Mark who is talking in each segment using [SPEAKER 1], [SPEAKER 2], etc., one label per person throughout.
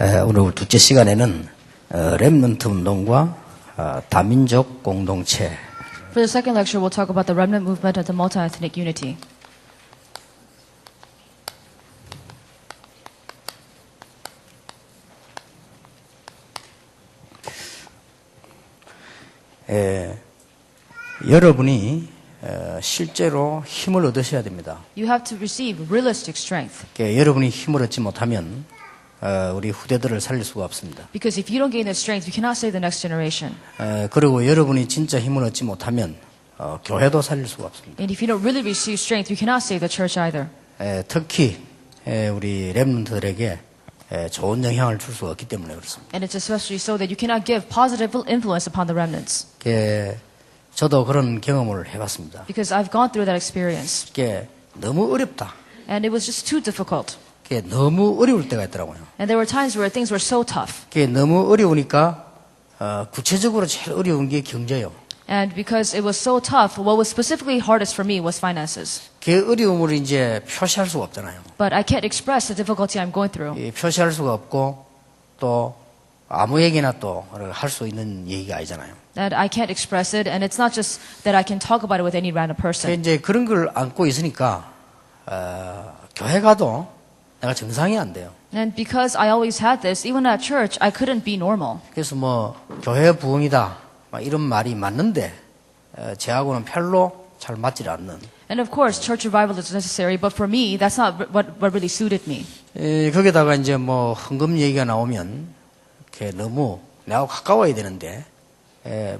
[SPEAKER 1] 오늘 둘째 시간에는 렘넌트 운동과 다민족 공동체.
[SPEAKER 2] For the second lecture, we'll talk about the remnant movement and the multi-ethnic unity.
[SPEAKER 1] 여러분이 실제로 힘을 얻으셔야 됩니다.
[SPEAKER 2] You have to receive realistic strength.
[SPEAKER 1] 여러분이 힘을 얻지 못하면 우리 후대들을 살릴 수가 없습니다.
[SPEAKER 2] Because if you don't gain the strength, you cannot save the next generation.
[SPEAKER 1] 그리고 여러분이 진짜 힘을 얻지 못하면 교회도 살릴 수가 없습니다.
[SPEAKER 2] And if you don't really receive strength, you cannot save the church either.
[SPEAKER 1] 특히 우리 렘넌트들에게 좋은 영향을 줄 수가 없기 때문에 그렇습니다.
[SPEAKER 2] And it's especially so that you cannot give positive influence upon the remnants.
[SPEAKER 1] 저도 그런 경험을 해봤습니다.
[SPEAKER 2] Because I've gone through that experience.
[SPEAKER 1] 너무 어렵다.
[SPEAKER 2] And it was just too difficult.
[SPEAKER 1] 너무 어려울 때가 있더라고요.
[SPEAKER 2] And there were times where things were so tough.
[SPEAKER 1] 너무 어려우니까 구체적으로 제일 어려운 게 경제요.
[SPEAKER 2] And because it was so tough, what was specifically hardest for me was finances.
[SPEAKER 1] 그 어려움을 이제 표시할 수가 없잖아요.
[SPEAKER 2] But I can't express the difficulty I'm going through.
[SPEAKER 1] 표시할 수가 없고 또 아무에게나 또 할 수 있는 얘기가 아니잖아요.
[SPEAKER 2] That I can't express it, and it's not just that I can talk about it with any random person.
[SPEAKER 1] 이제 그런 걸 안고 있으니까 교회 가도 내가 정상이 안 돼요.
[SPEAKER 2] And because I always had this, even at church, I couldn't be normal.
[SPEAKER 1] 그래서 교회 부흥이다 막 이런 말이 맞는데 제하고는 별로 잘 맞지 않는.
[SPEAKER 2] And of course, church revival is necessary, but for me, that's not what really suited me.
[SPEAKER 1] 거기다가 이제 헌금 얘기가 나오면 이렇게 너무 내가 가까워야 되는데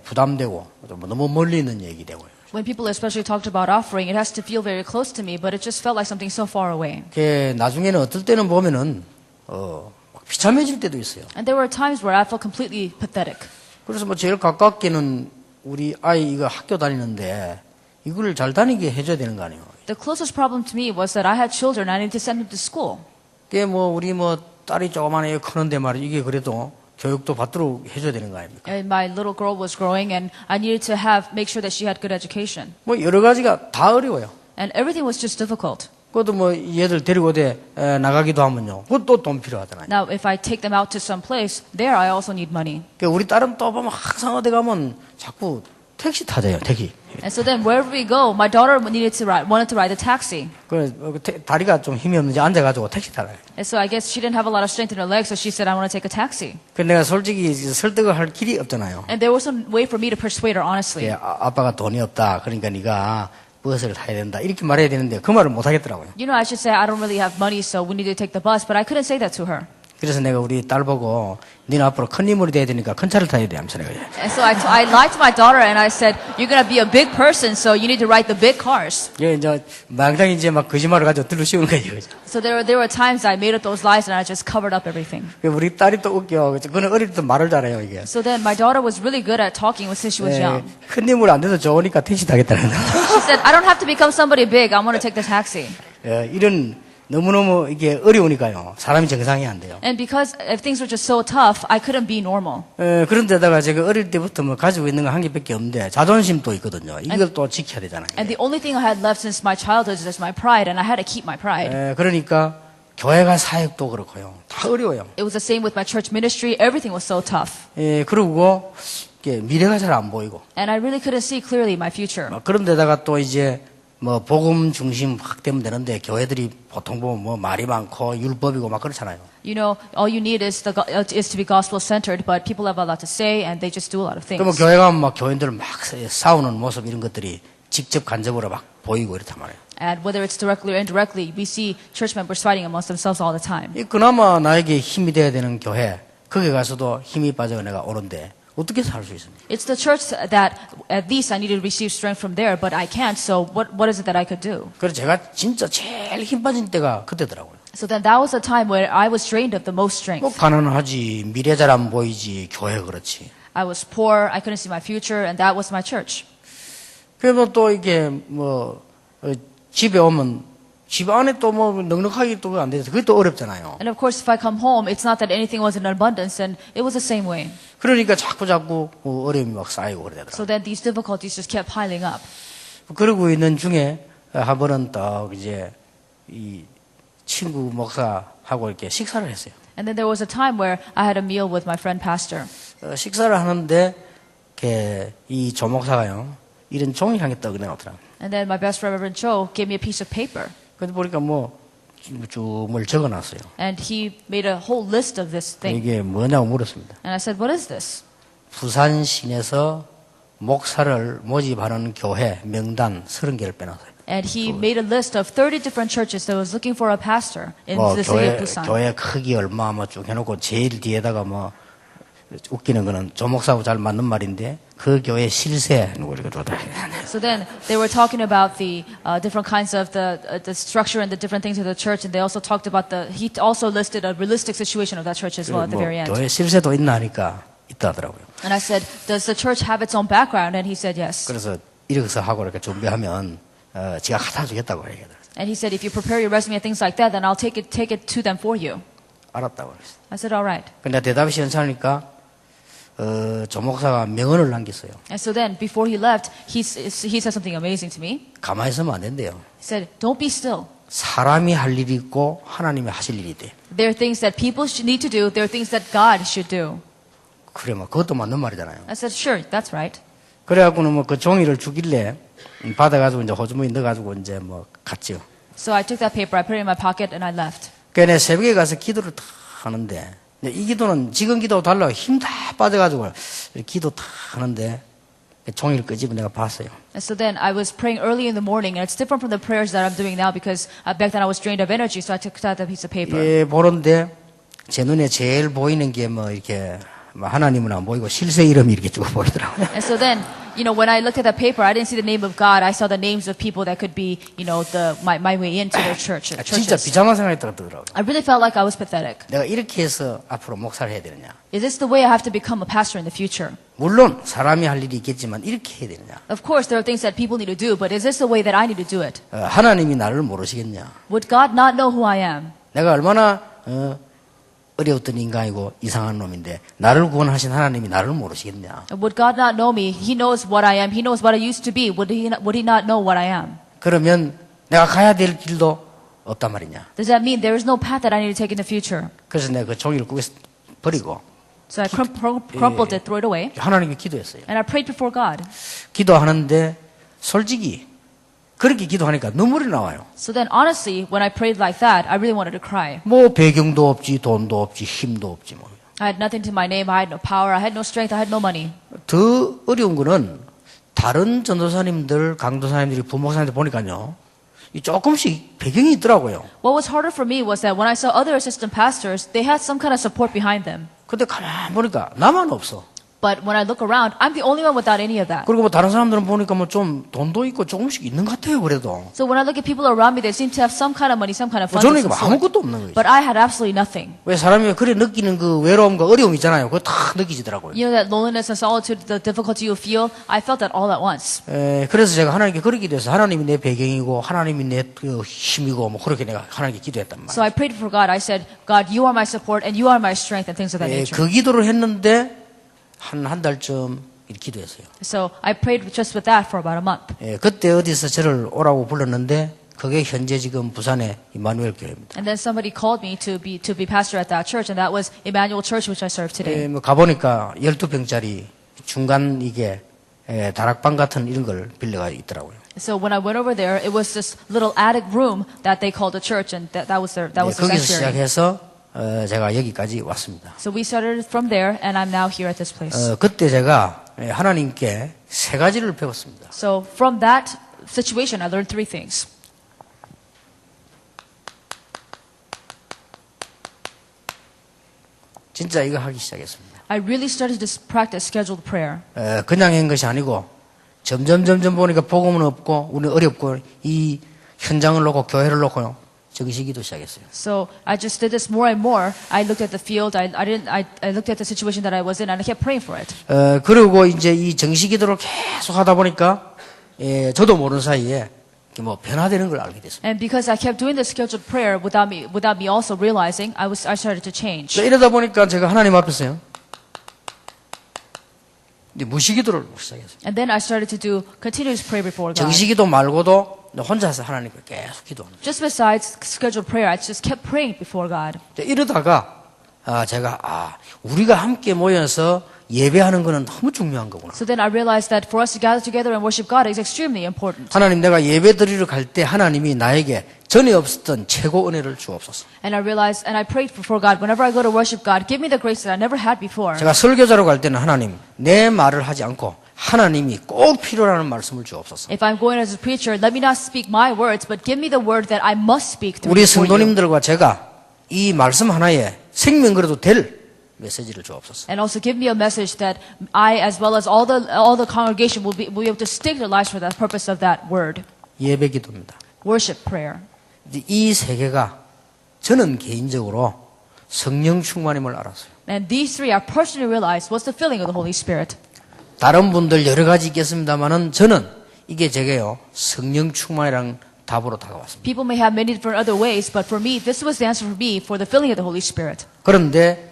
[SPEAKER 1] 부담되고 너무 멀리 있는 얘기 되고요.
[SPEAKER 2] When people especially talked about offering, it has to feel very close to me, but it just felt like something so far away.
[SPEAKER 1] 나중에는 어떨 때는 보면은 비참해질 때도 있어요.
[SPEAKER 2] And there were times where I felt completely pathetic.
[SPEAKER 1] 그래서 제일 가깝게는 우리 아이 이거 학교 다니는데 이걸 잘 다니게 해줘야 되는 거 아니에요.
[SPEAKER 2] The closest problem to me was that I had children and I needed to send them to school.
[SPEAKER 1] 우리 딸이 조그만해요 크는데 말이야 이게 그래도 교육도 받도록 해줘야 되는 거 아닙니까?
[SPEAKER 2] And my little girl was growing, and I needed to make sure that she had good education.
[SPEAKER 1] 여러 가지가 다 어려워요.
[SPEAKER 2] And everything was just difficult.
[SPEAKER 1] 그것도 얘들 데리고 나가기도 하면요. 그것도 돈 필요하잖아요.
[SPEAKER 2] Now, if I take them out to some place, there I also need money.
[SPEAKER 1] 우리 딸은 또 보면 항상 어디 가면 자꾸 택시 타자요, 택시.
[SPEAKER 2] And so then wherever we go, my daughter wanted to ride the taxi.
[SPEAKER 1] 다리가 좀 힘이 없는지 앉아가지고 택시 타라.
[SPEAKER 2] And so I guess she didn't have a lot of strength in her legs, so she said, I want to take a taxi.
[SPEAKER 1] 내가 솔직히 설득을 할 길이 없잖아요.
[SPEAKER 2] And there was no way for me to persuade her honestly.
[SPEAKER 1] 아빠가 돈이 없다. 그러니까 네가 버스를 타야 된다. 이렇게 말해야 되는데 그 말을 못 하겠더라고요.
[SPEAKER 2] You know, I should say I don't really have money, so we need to take the bus, but I couldn't say that to her.
[SPEAKER 1] 그래서 내가 우리 딸 보고 너는 앞으로 큰 인물이 돼야 되니까 큰 차를 타야 돼. 하면서 내가.
[SPEAKER 2] And so I lied to my daughter and I said, you're going to be a big person, so you need to ride the big cars.
[SPEAKER 1] 이제 망당히 막 거짓말을 가지고 들으시는 거예요.
[SPEAKER 2] So there were times I made up those lies and I just covered up everything.
[SPEAKER 1] 우리 딸이 또 웃겨. 그는 어릴 때 말을 잘해요, 이게.
[SPEAKER 2] So then my daughter was really good at talking since she was young.
[SPEAKER 1] 큰 인물 안 돼도 좋으니까 택시 타겠다는 거.
[SPEAKER 2] She said, I don't have to become somebody big. I'm going to take the taxi.
[SPEAKER 1] 이런 너무너무 이게 어려우니까요. 사람이 정상이 안 돼요.
[SPEAKER 2] And because if things were just so tough, I couldn't be normal.
[SPEAKER 1] 그런데다가 제가 어릴 때부터 가지고 있는 거 한 개밖에 없는데 자존심도 있거든요. 이걸 또 지켜야 되잖아요.
[SPEAKER 2] And the only thing I had left since my childhood is my pride, and I had to keep my pride.
[SPEAKER 1] 그러니까 교회가 사역도 그렇고요. 다 어려워요.
[SPEAKER 2] It was the same with my church ministry. Everything was so tough.
[SPEAKER 1] 그리고 미래가 잘 안 보이고.
[SPEAKER 2] And I really couldn't see clearly my future.
[SPEAKER 1] 그런데다가 또 이제 복음 중심 확 되면 되는데 교회들이 보통 보면 말이 많고 율법이고 막 그렇잖아요.
[SPEAKER 2] You know, all you need is to be gospel centered, but people have a lot to say and they just do a lot of things.
[SPEAKER 1] 그러면 교회 가면 교인들 막 싸우는 모습 이런 것들이 직접 간접으로 막 보이고 이렇단 말이에요.
[SPEAKER 2] And whether it's directly or indirectly, we see church members fighting amongst themselves all the time.
[SPEAKER 1] 그나마 나에게 힘이 돼야 되는 교회 거기 가서도 힘이 빠져 내가 오는데 어떻게 살 수 있습니까?
[SPEAKER 2] It's the church that at least I need to receive strength from there, but I can't. So what is it that I could do?
[SPEAKER 1] 그래서 제가 진짜 제일 힘 빠진 때가 그때더라고요.
[SPEAKER 2] So then that was the time where I was drained of the most strength.
[SPEAKER 1] 가난하지 미래 잘 안 보이지 교회 그렇지.
[SPEAKER 2] I was poor. I couldn't see my future, and that was my church.
[SPEAKER 1] 그래도 또 이게 집에 오면 집 안에 또 넉넉하게 또 안 돼서 그게 또 어렵잖아요.
[SPEAKER 2] And of course, if I come home, it's not that anything was in abundance, and it was the same way.
[SPEAKER 1] 그러니까 자꾸 어려움이 막 쌓이고 그러더라고요.
[SPEAKER 2] So then these difficulties just kept piling up.
[SPEAKER 1] 그러고 있는 중에 한 번은 딱 이제 이 친구 목사하고 이렇게 식사를 했어요.
[SPEAKER 2] And then there was a time where I had a meal with my friend pastor.
[SPEAKER 1] 식사를 하는데 이 조목사가요 이런 종이 향에 떡을 내놓더라고요.
[SPEAKER 2] And then my best friend Reverend Cho gave me a piece of paper.
[SPEAKER 1] 근데 보니까 쭉 뭘 적어놨어요.
[SPEAKER 2] And he made a whole list of this thing.
[SPEAKER 1] 이게 뭐냐고 물었습니다.
[SPEAKER 2] And I said, what is this?
[SPEAKER 1] 부산 시내에서 목사를 모집하는 교회 명단 30개를 빼놨어요.
[SPEAKER 2] And he made a list of 30 different churches that was looking for a pastor in the city of Busan.
[SPEAKER 1] 교회 크기 얼마 쭉 해놓고 제일 뒤에다가 웃기는 거는 조목사하고 잘 맞는 말인데 그 교회 실세 누구 이렇게 줬다.
[SPEAKER 2] So then they were talking about the different kinds of the structure and the different things of the church, and they also talked about he also listed a realistic situation of that church as well at the very end.
[SPEAKER 1] 교회 실세도 있나 하니까 있다 하더라고요.
[SPEAKER 2] And I said, does the church have its own background? And he said yes.
[SPEAKER 1] 그래서 이력서 하고 이렇게 준비하면 지가 갖다 주겠다고 얘기하더라고요.
[SPEAKER 2] And he said, if you prepare your resume and things like that, then I'll take it to them for you.
[SPEAKER 1] 알았다고 그랬어요.
[SPEAKER 2] I said, all right.
[SPEAKER 1] 근데 대답이 시원찮으니까 조목사가 명언을 남겼어요.
[SPEAKER 2] And so then, before he left, he said something amazing to me.
[SPEAKER 1] 가만히 있으면 안 된대요.
[SPEAKER 2] He said, don't be still.
[SPEAKER 1] 사람이 할 일이 있고 하나님이 하실 일이 돼.
[SPEAKER 2] There are things that people need to do. There are things that God should do.
[SPEAKER 1] 그래, 그것도 맞는 말이잖아요.
[SPEAKER 2] I said, sure, that's right.
[SPEAKER 1] 그래갖고는 그 종이를 주길래 받아가지고 이제 호주머니 넣어가지고 이제 갔죠.
[SPEAKER 2] So I took that paper, I put it in my pocket, and I left.
[SPEAKER 1] 그래, 새벽에 가서 기도를 탁 하는데 이 기도는 지금 기도 달라고 힘 다 빠져가지고 기도 탁 하는데 종이를 끄집어 내가 봤어요.
[SPEAKER 2] And so then I was praying early in the morning, and it's different from the prayers that I'm doing now because back then I was drained of energy, so I took out that piece of paper.
[SPEAKER 1] 예, 보는데 제 눈에 제일 보이는 게 이렇게 하나님은 안 보이고 실세 이름이 이렇게 쭉 보이더라고요.
[SPEAKER 2] And so then, when I looked at that paper, I didn't see the name of God. I saw the names of people that could be, my way into their church.
[SPEAKER 1] 진짜 비참한 생각이 들더라고요.
[SPEAKER 2] I really felt like I was pathetic.
[SPEAKER 1] 내가 이렇게 해서 앞으로 목사를 해야 되느냐?
[SPEAKER 2] Is this the way I have to become a pastor in the future?
[SPEAKER 1] 물론 사람이 할 일이 있겠지만 이렇게 해야 되느냐?
[SPEAKER 2] Of course, there are things that people need to do, but is this the way that I need to do it?
[SPEAKER 1] 하나님이 나를 모르시겠냐?
[SPEAKER 2] Would God not know who I am?
[SPEAKER 1] 내가 얼마나 어려웠던 인간이고 이상한 놈인데 나를 구원하신 하나님이 나를 모르시겠냐?
[SPEAKER 2] Would God not know me? He knows what I am. He knows what I used to be. Would he not know what I am?
[SPEAKER 1] 그러면 내가 가야 될 길도 없단 말이냐?
[SPEAKER 2] Does that mean there is no path that I need to take in the future?
[SPEAKER 1] 그래서 내가 그 종이를 꾸겨 버리고
[SPEAKER 2] So I crumpled it, threw it away,
[SPEAKER 1] 하나님께 기도했어요.
[SPEAKER 2] and I prayed before God.
[SPEAKER 1] 기도하는데 솔직히 그렇게 기도하니까 눈물이 나와요.
[SPEAKER 2] So then, honestly, when I prayed like that, I really wanted to cry.
[SPEAKER 1] 배경도 없지, 돈도 없지, 힘도 없지
[SPEAKER 2] I had nothing to my name. I had no power. I had no strength. I had no money.
[SPEAKER 1] 더 어려운 거는 다른 전도사님들, 강도사님들이 부목사님들 보니까요. 조금씩 배경이 있더라고요.
[SPEAKER 2] What was harder for me was that when I saw other assistant pastors, they had some kind of support behind them.
[SPEAKER 1] 근데 가만히 보니까 나만 없어.
[SPEAKER 2] But when I look around, I'm the only one without any of that.
[SPEAKER 1] 그리고 다른 사람들은 보니까 좀 돈도 있고 조금씩 있는 것 같아요, 그래도.
[SPEAKER 2] So when I look at people around me, they seem to have some kind of money, some kind of funds.
[SPEAKER 1] 저는 아무것도 없는 거예요.
[SPEAKER 2] But I had absolutely nothing.
[SPEAKER 1] 왜 사람이 그래 느끼는 그 외로움과 어려움 있잖아요. 그거 다 느끼지더라고요.
[SPEAKER 2] You know that loneliness and solitude, the difficulty you feel. I felt that all at once.
[SPEAKER 1] 그래서 제가 하나님께 그렇게 기도해서 하나님이 내 배경이고 하나님이 내 힘이고 그렇게 내가 하나님께 기도했단 말이에요.
[SPEAKER 2] So I prayed for God. I said, God, you are my support and you are my strength and things of that nature.
[SPEAKER 1] 그 기도를 했는데 한 달쯤 기도했어요.
[SPEAKER 2] So I prayed just with that for about a month.
[SPEAKER 1] 그때 어디서 저를 오라고 불렀는데 그게 현재 지금 부산의 임마누엘 교회입니다.
[SPEAKER 2] And then somebody called me to be pastor at that church, and that was Emmanuel Church, which I serve today.
[SPEAKER 1] 가보니까 12평짜리 중간 이게 다락방 같은 이런 걸 빌려가 있더라고요.
[SPEAKER 2] So when I went over there, it was this little attic room that they called a church, and that was their
[SPEAKER 1] 거기서
[SPEAKER 2] sanctuary.
[SPEAKER 1] 시작해서 제가 여기까지 왔습니다.
[SPEAKER 2] So we started from there, and I'm now here at this place.
[SPEAKER 1] 그때 제가 하나님께 세 가지를 배웠습니다.
[SPEAKER 2] So from that situation, I learned three things.
[SPEAKER 1] 진짜 이거 하기 시작했습니다.
[SPEAKER 2] I really started to practice scheduled prayer.
[SPEAKER 1] 그냥 한 것이 아니고 점점 보니까 복음은 없고 우리 어렵고 이 현장을 놓고 교회를 놓고요. 정시기도 시작했어요.
[SPEAKER 2] So I just did this more and more. I looked at the field. I looked at the situation that I was in, and I kept praying for it.
[SPEAKER 1] 그리고 이제 이 정시기도를 계속 하다 보니까 저도 모르는 사이에 변화되는 걸 알게 됐습니다.
[SPEAKER 2] And because I kept doing the scheduled prayer without me also realizing, I started to change.
[SPEAKER 1] 이러다 보니까 제가 하나님 앞에서요. 이제 무시기도를 시작했어요.
[SPEAKER 2] And then I started to do continuous prayer before God.
[SPEAKER 1] 정시기도 말고도 혼자서 하나님께 계속 기도합니다.
[SPEAKER 2] Just besides scheduled prayer, I just kept praying before God.
[SPEAKER 1] 이러다가 제가 우리가 함께 모여서 예배하는 거는 너무 중요한 거구나.
[SPEAKER 2] So then I realized that for us to gather together and worship God is extremely important.
[SPEAKER 1] 하나님, 내가 예배 드리러 갈 때 하나님이 나에게 전에 없었던 최고 은혜를 주옵소서.
[SPEAKER 2] And I realized, and I prayed before God, whenever I go to worship God, give me the grace that I never had before.
[SPEAKER 1] 제가 설교자로 갈 때는 하나님, 내 말을 하지 않고 하나님이 꼭 필요라는 말씀을 주옵소서.
[SPEAKER 2] If I'm going as a preacher, let me not speak my words, but give me the word that I must speak through
[SPEAKER 1] 우리
[SPEAKER 2] before you.
[SPEAKER 1] 성도님들과 제가 이 말씀 하나에 생명 걸어도 될 메시지를 주옵소서.
[SPEAKER 2] And also give me a message that I, as well as all the congregation, will be able to stick their lives for the purpose of that word.
[SPEAKER 1] 예배 기도입니다.
[SPEAKER 2] Worship prayer.
[SPEAKER 1] 이 세 개가 저는 개인적으로 성령 충만임을 알았어요.
[SPEAKER 2] And these three, I personally realized, was the filling of the Holy Spirit.
[SPEAKER 1] 다른 분들 여러 가지 있겠습니다만은 저는 이게 제게요 성령 충만이라는 답으로 다가왔습니다.
[SPEAKER 2] People may have many different other ways, but for me, this was the answer for me for the filling of the Holy Spirit.
[SPEAKER 1] 그런데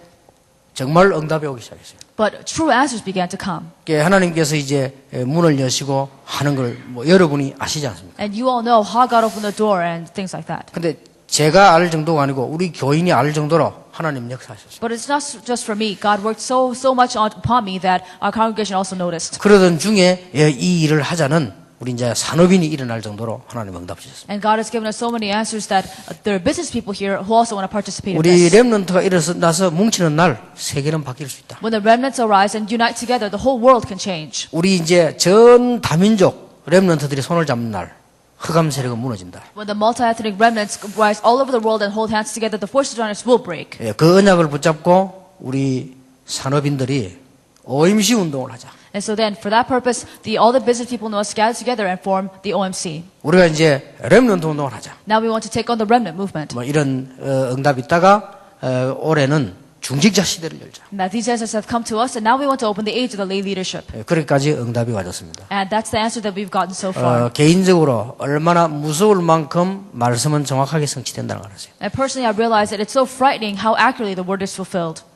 [SPEAKER 1] 정말 응답이 오기 시작했어요.
[SPEAKER 2] But true answers began to come.
[SPEAKER 1] 하나님께서 이제 문을 여시고 하는 걸 여러분이 아시지 않습니까?
[SPEAKER 2] And you all know how God opened the door and things like that.
[SPEAKER 1] 근데 제가 알 정도가 아니고 우리 교인이 알 정도로 하나님 역사하셨어요.
[SPEAKER 2] But it's not just for me. God worked so much upon me that our congregation also noticed.
[SPEAKER 1] 그러던 중에 이 일을 하자는 우리 이제 산업인이 일어날 정도로 하나님 응답 주셨습니다.
[SPEAKER 2] And God has given us so many answers that there are business people here who also want to participate in
[SPEAKER 1] 우리
[SPEAKER 2] this.
[SPEAKER 1] 렘넌트가 일어나서 뭉치는 날 세계는 바뀔 수 있다.
[SPEAKER 2] When the remnants arise and unite together, the whole world can change.
[SPEAKER 1] 우리 이제 전 다민족 렘넌트들이 손을 잡는 날 흑암 세력은 무너진다.
[SPEAKER 2] When the multi-ethnic remnants rise all over the world and hold hands together, the forces of darkness will break.
[SPEAKER 1] 그 언약을 붙잡고 우리 산업인들이 OMC 운동을 하자.
[SPEAKER 2] And so then, for that purpose, all the business people must gather together and form the OMC.
[SPEAKER 1] 우리가 이제 렘넌트 운동을 하자.
[SPEAKER 2] Now we want to take on the remnant movement.
[SPEAKER 1] 이런 응답이 있다가 올해는 중직자 시대를 열자.
[SPEAKER 2] Now these answers have come to us, and now we want to open the age of the lay leadership.
[SPEAKER 1] 그렇게까지 응답이 와졌습니다.
[SPEAKER 2] And that's the answer that we've gotten so far.
[SPEAKER 1] 개인적으로 얼마나 무서울 만큼 말씀은 정확하게 성취된다는 걸 알았어요.
[SPEAKER 2] And personally, I realized that it's so frightening how accurately the word is fulfilled.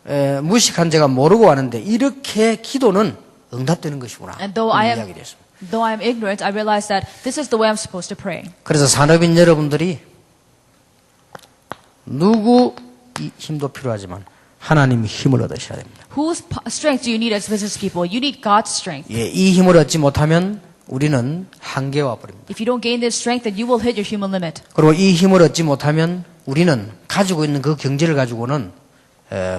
[SPEAKER 1] 무식한 제가 모르고 왔는데 이렇게 기도는 응답되는 것이구나.
[SPEAKER 2] And though I
[SPEAKER 1] 이야기 됐습니다.
[SPEAKER 2] am ignorant, I realized that this is the way I'm supposed to pray.
[SPEAKER 1] 그래서 산업인 여러분들이 누구 힘도 필요하지만 하나님의 힘을 얻으셔야 됩니다.
[SPEAKER 2] Whose strength do you need as business people? You need God's strength.
[SPEAKER 1] 이 힘을 얻지 못하면 우리는 한계에 와버립니다.
[SPEAKER 2] If you don't gain this strength, then you will hit your human limit.
[SPEAKER 1] 그리고 이 힘을 얻지 못하면 우리는 가지고 있는 그 경제를 가지고는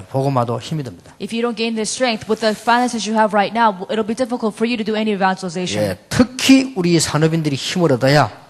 [SPEAKER 1] 복음화도 힘이 듭니다.
[SPEAKER 2] If you don't gain this strength with the finances you have right now, it'll be difficult for you to do any evangelization.
[SPEAKER 1] 특히 우리 산업인들이 힘을 얻어야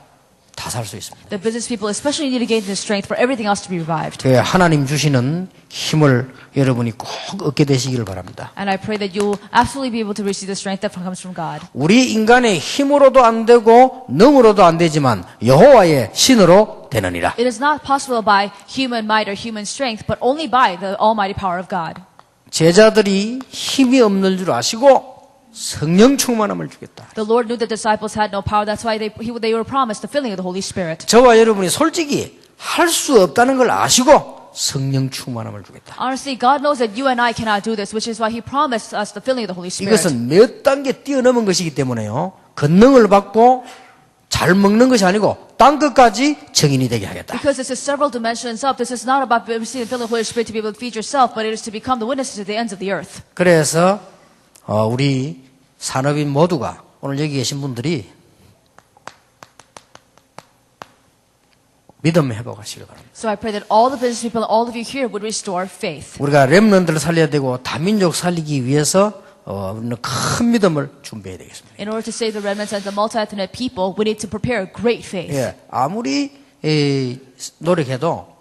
[SPEAKER 1] 다 살 수 있습니다.
[SPEAKER 2] The business people especially need to gain this strength for everything else to be revived.
[SPEAKER 1] 하나님 주시는 힘을 여러분이 꼭 얻게 되시기를 바랍니다.
[SPEAKER 2] And I pray that you will absolutely be able to receive the strength that comes from God.
[SPEAKER 1] 우리 인간의 힘으로도 안 되고 능으로도 안 되지만 여호와의 신으로 되느니라.
[SPEAKER 2] It is not possible by human might or human strength, but only by the almighty power of God.
[SPEAKER 1] 제자들이 힘이 없는 줄 아시고 성령 충만함을 주겠다.
[SPEAKER 2] The Lord knew the disciples had no power. That's why they were promised the filling of the Holy Spirit.
[SPEAKER 1] 저와 여러분이 솔직히 할 수 없다는 걸 아시고 성령 충만함을 주겠다.
[SPEAKER 2] Honestly, God knows that you and I cannot do this, which is why He promised us the filling of the Holy Spirit.
[SPEAKER 1] 이것은 몇 단계 뛰어넘은 것이기 때문에요. 권능을 받고 잘 먹는 것이 아니고 땅 끝까지 증인이 되게 하겠다.
[SPEAKER 2] Because this is several dimensions up. This is not about receiving the filling of the Holy Spirit to be able to feed yourself, but it is to become the witnesses to the ends of the earth.
[SPEAKER 1] 그래서 우리 산업인 모두가 오늘 여기 계신 분들이 믿음 회복하시길 바랍니다.
[SPEAKER 2] So I pray that all the business people and all of you here would restore faith.
[SPEAKER 1] 우리가 렘넌트를 살려야 되고 다민족 살리기 위해서 우리는 큰 믿음을 준비해야 되겠습니다.
[SPEAKER 2] In order to save the remnants and the multi-ethnic people, we need to prepare great faith.
[SPEAKER 1] 아무리 노력해도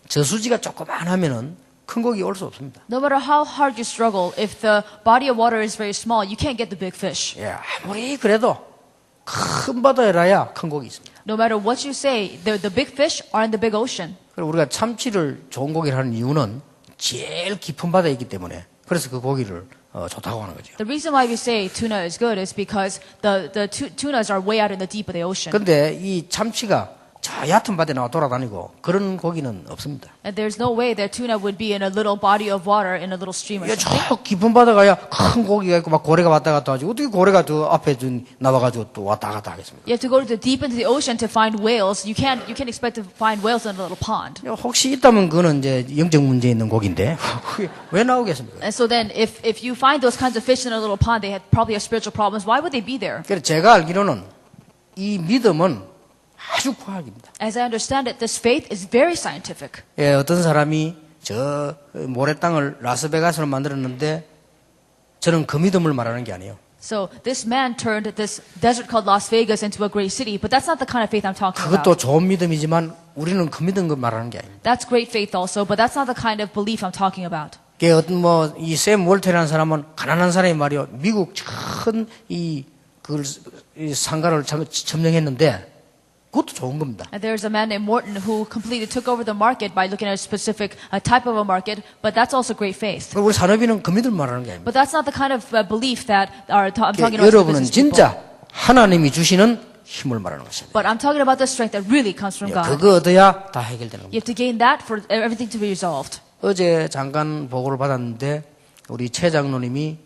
[SPEAKER 1] 저수지가 조그만하면은 큰 고기 올 수 없습니다.
[SPEAKER 2] No matter how hard you struggle, if the body of water is very small, you can't get the big fish.
[SPEAKER 1] 아무리 그래도 큰 바다에라야 큰 고기 있습니다.
[SPEAKER 2] No matter what you say, the big fish are in the big ocean.
[SPEAKER 1] 그리고 우리가 참치를 좋은 고기를 하는 이유는 제일 깊은 바다에 있기 때문에 그래서 그 고기를 좋다고 하는 거죠.
[SPEAKER 2] The reason why we say tuna is good is because the tunas are way out in the deep of the ocean.
[SPEAKER 1] 근데 이 참치가 저 얕은 바다에 나와 돌아다니고 그런 고기는 없습니다.
[SPEAKER 2] And there's no way that tuna would be in a little body of water in a little stream or
[SPEAKER 1] 이게
[SPEAKER 2] something.
[SPEAKER 1] 저 깊은 바다 가야 큰 고기가 있고 막 고래가 왔다 갔다 하지 어떻게 고래가 저 앞에 좀 나와가지고 또 왔다 갔다 하겠습니까?
[SPEAKER 2] You have to go to deep into the ocean to find whales. You can't expect to find whales in a little pond.
[SPEAKER 1] 혹시 있다면 그거는 이제 영적 문제 있는 고기인데 그게 왜 나오겠습니까?
[SPEAKER 2] And so then, if you find those kinds of fish in a little pond, they probably have spiritual problems. Why would they be there?
[SPEAKER 1] 그래서 제가 알기로는 이 믿음은 아주 과학입니다.
[SPEAKER 2] As I understand it, this faith is very scientific.
[SPEAKER 1] 예, 어떤 사람이 저 모래 땅을 라스베가스로 만들었는데 저는 그 믿음을 말하는 게 아니에요.
[SPEAKER 2] So this man turned this desert called Las Vegas into a great city, but that's not the kind of faith I'm talking
[SPEAKER 1] 그것도
[SPEAKER 2] about.
[SPEAKER 1] 좋은 믿음이지만 우리는 그 믿음을 말하는 게 아닙니다.
[SPEAKER 2] That's great faith also, but that's not the kind of belief I'm talking about.
[SPEAKER 1] 그 어떤 이 샘 월터라는 사람은 가난한 사람이 말이요 미국 큰 이 상가를 점령했는데 그것도 좋은 겁니다.
[SPEAKER 2] And there's a man named Morton who completely took over the market by looking at a specific type of a market, but that's also great faith.
[SPEAKER 1] 우리 산업인은 그 믿음을 말하는 게 아닙니다.
[SPEAKER 2] But that's not the kind of belief that I'm talking about.
[SPEAKER 1] 여러분은
[SPEAKER 2] business people.
[SPEAKER 1] 진짜 하나님이 주시는 힘을 말하는 것입니다.
[SPEAKER 2] But I'm talking about the strength that really comes from God.
[SPEAKER 1] 그거 얻어야 다 해결되는
[SPEAKER 2] You
[SPEAKER 1] 겁니다.
[SPEAKER 2] have to gain that for everything to be resolved.
[SPEAKER 1] 어제 잠깐 보고를 받았는데 우리 최 장로님이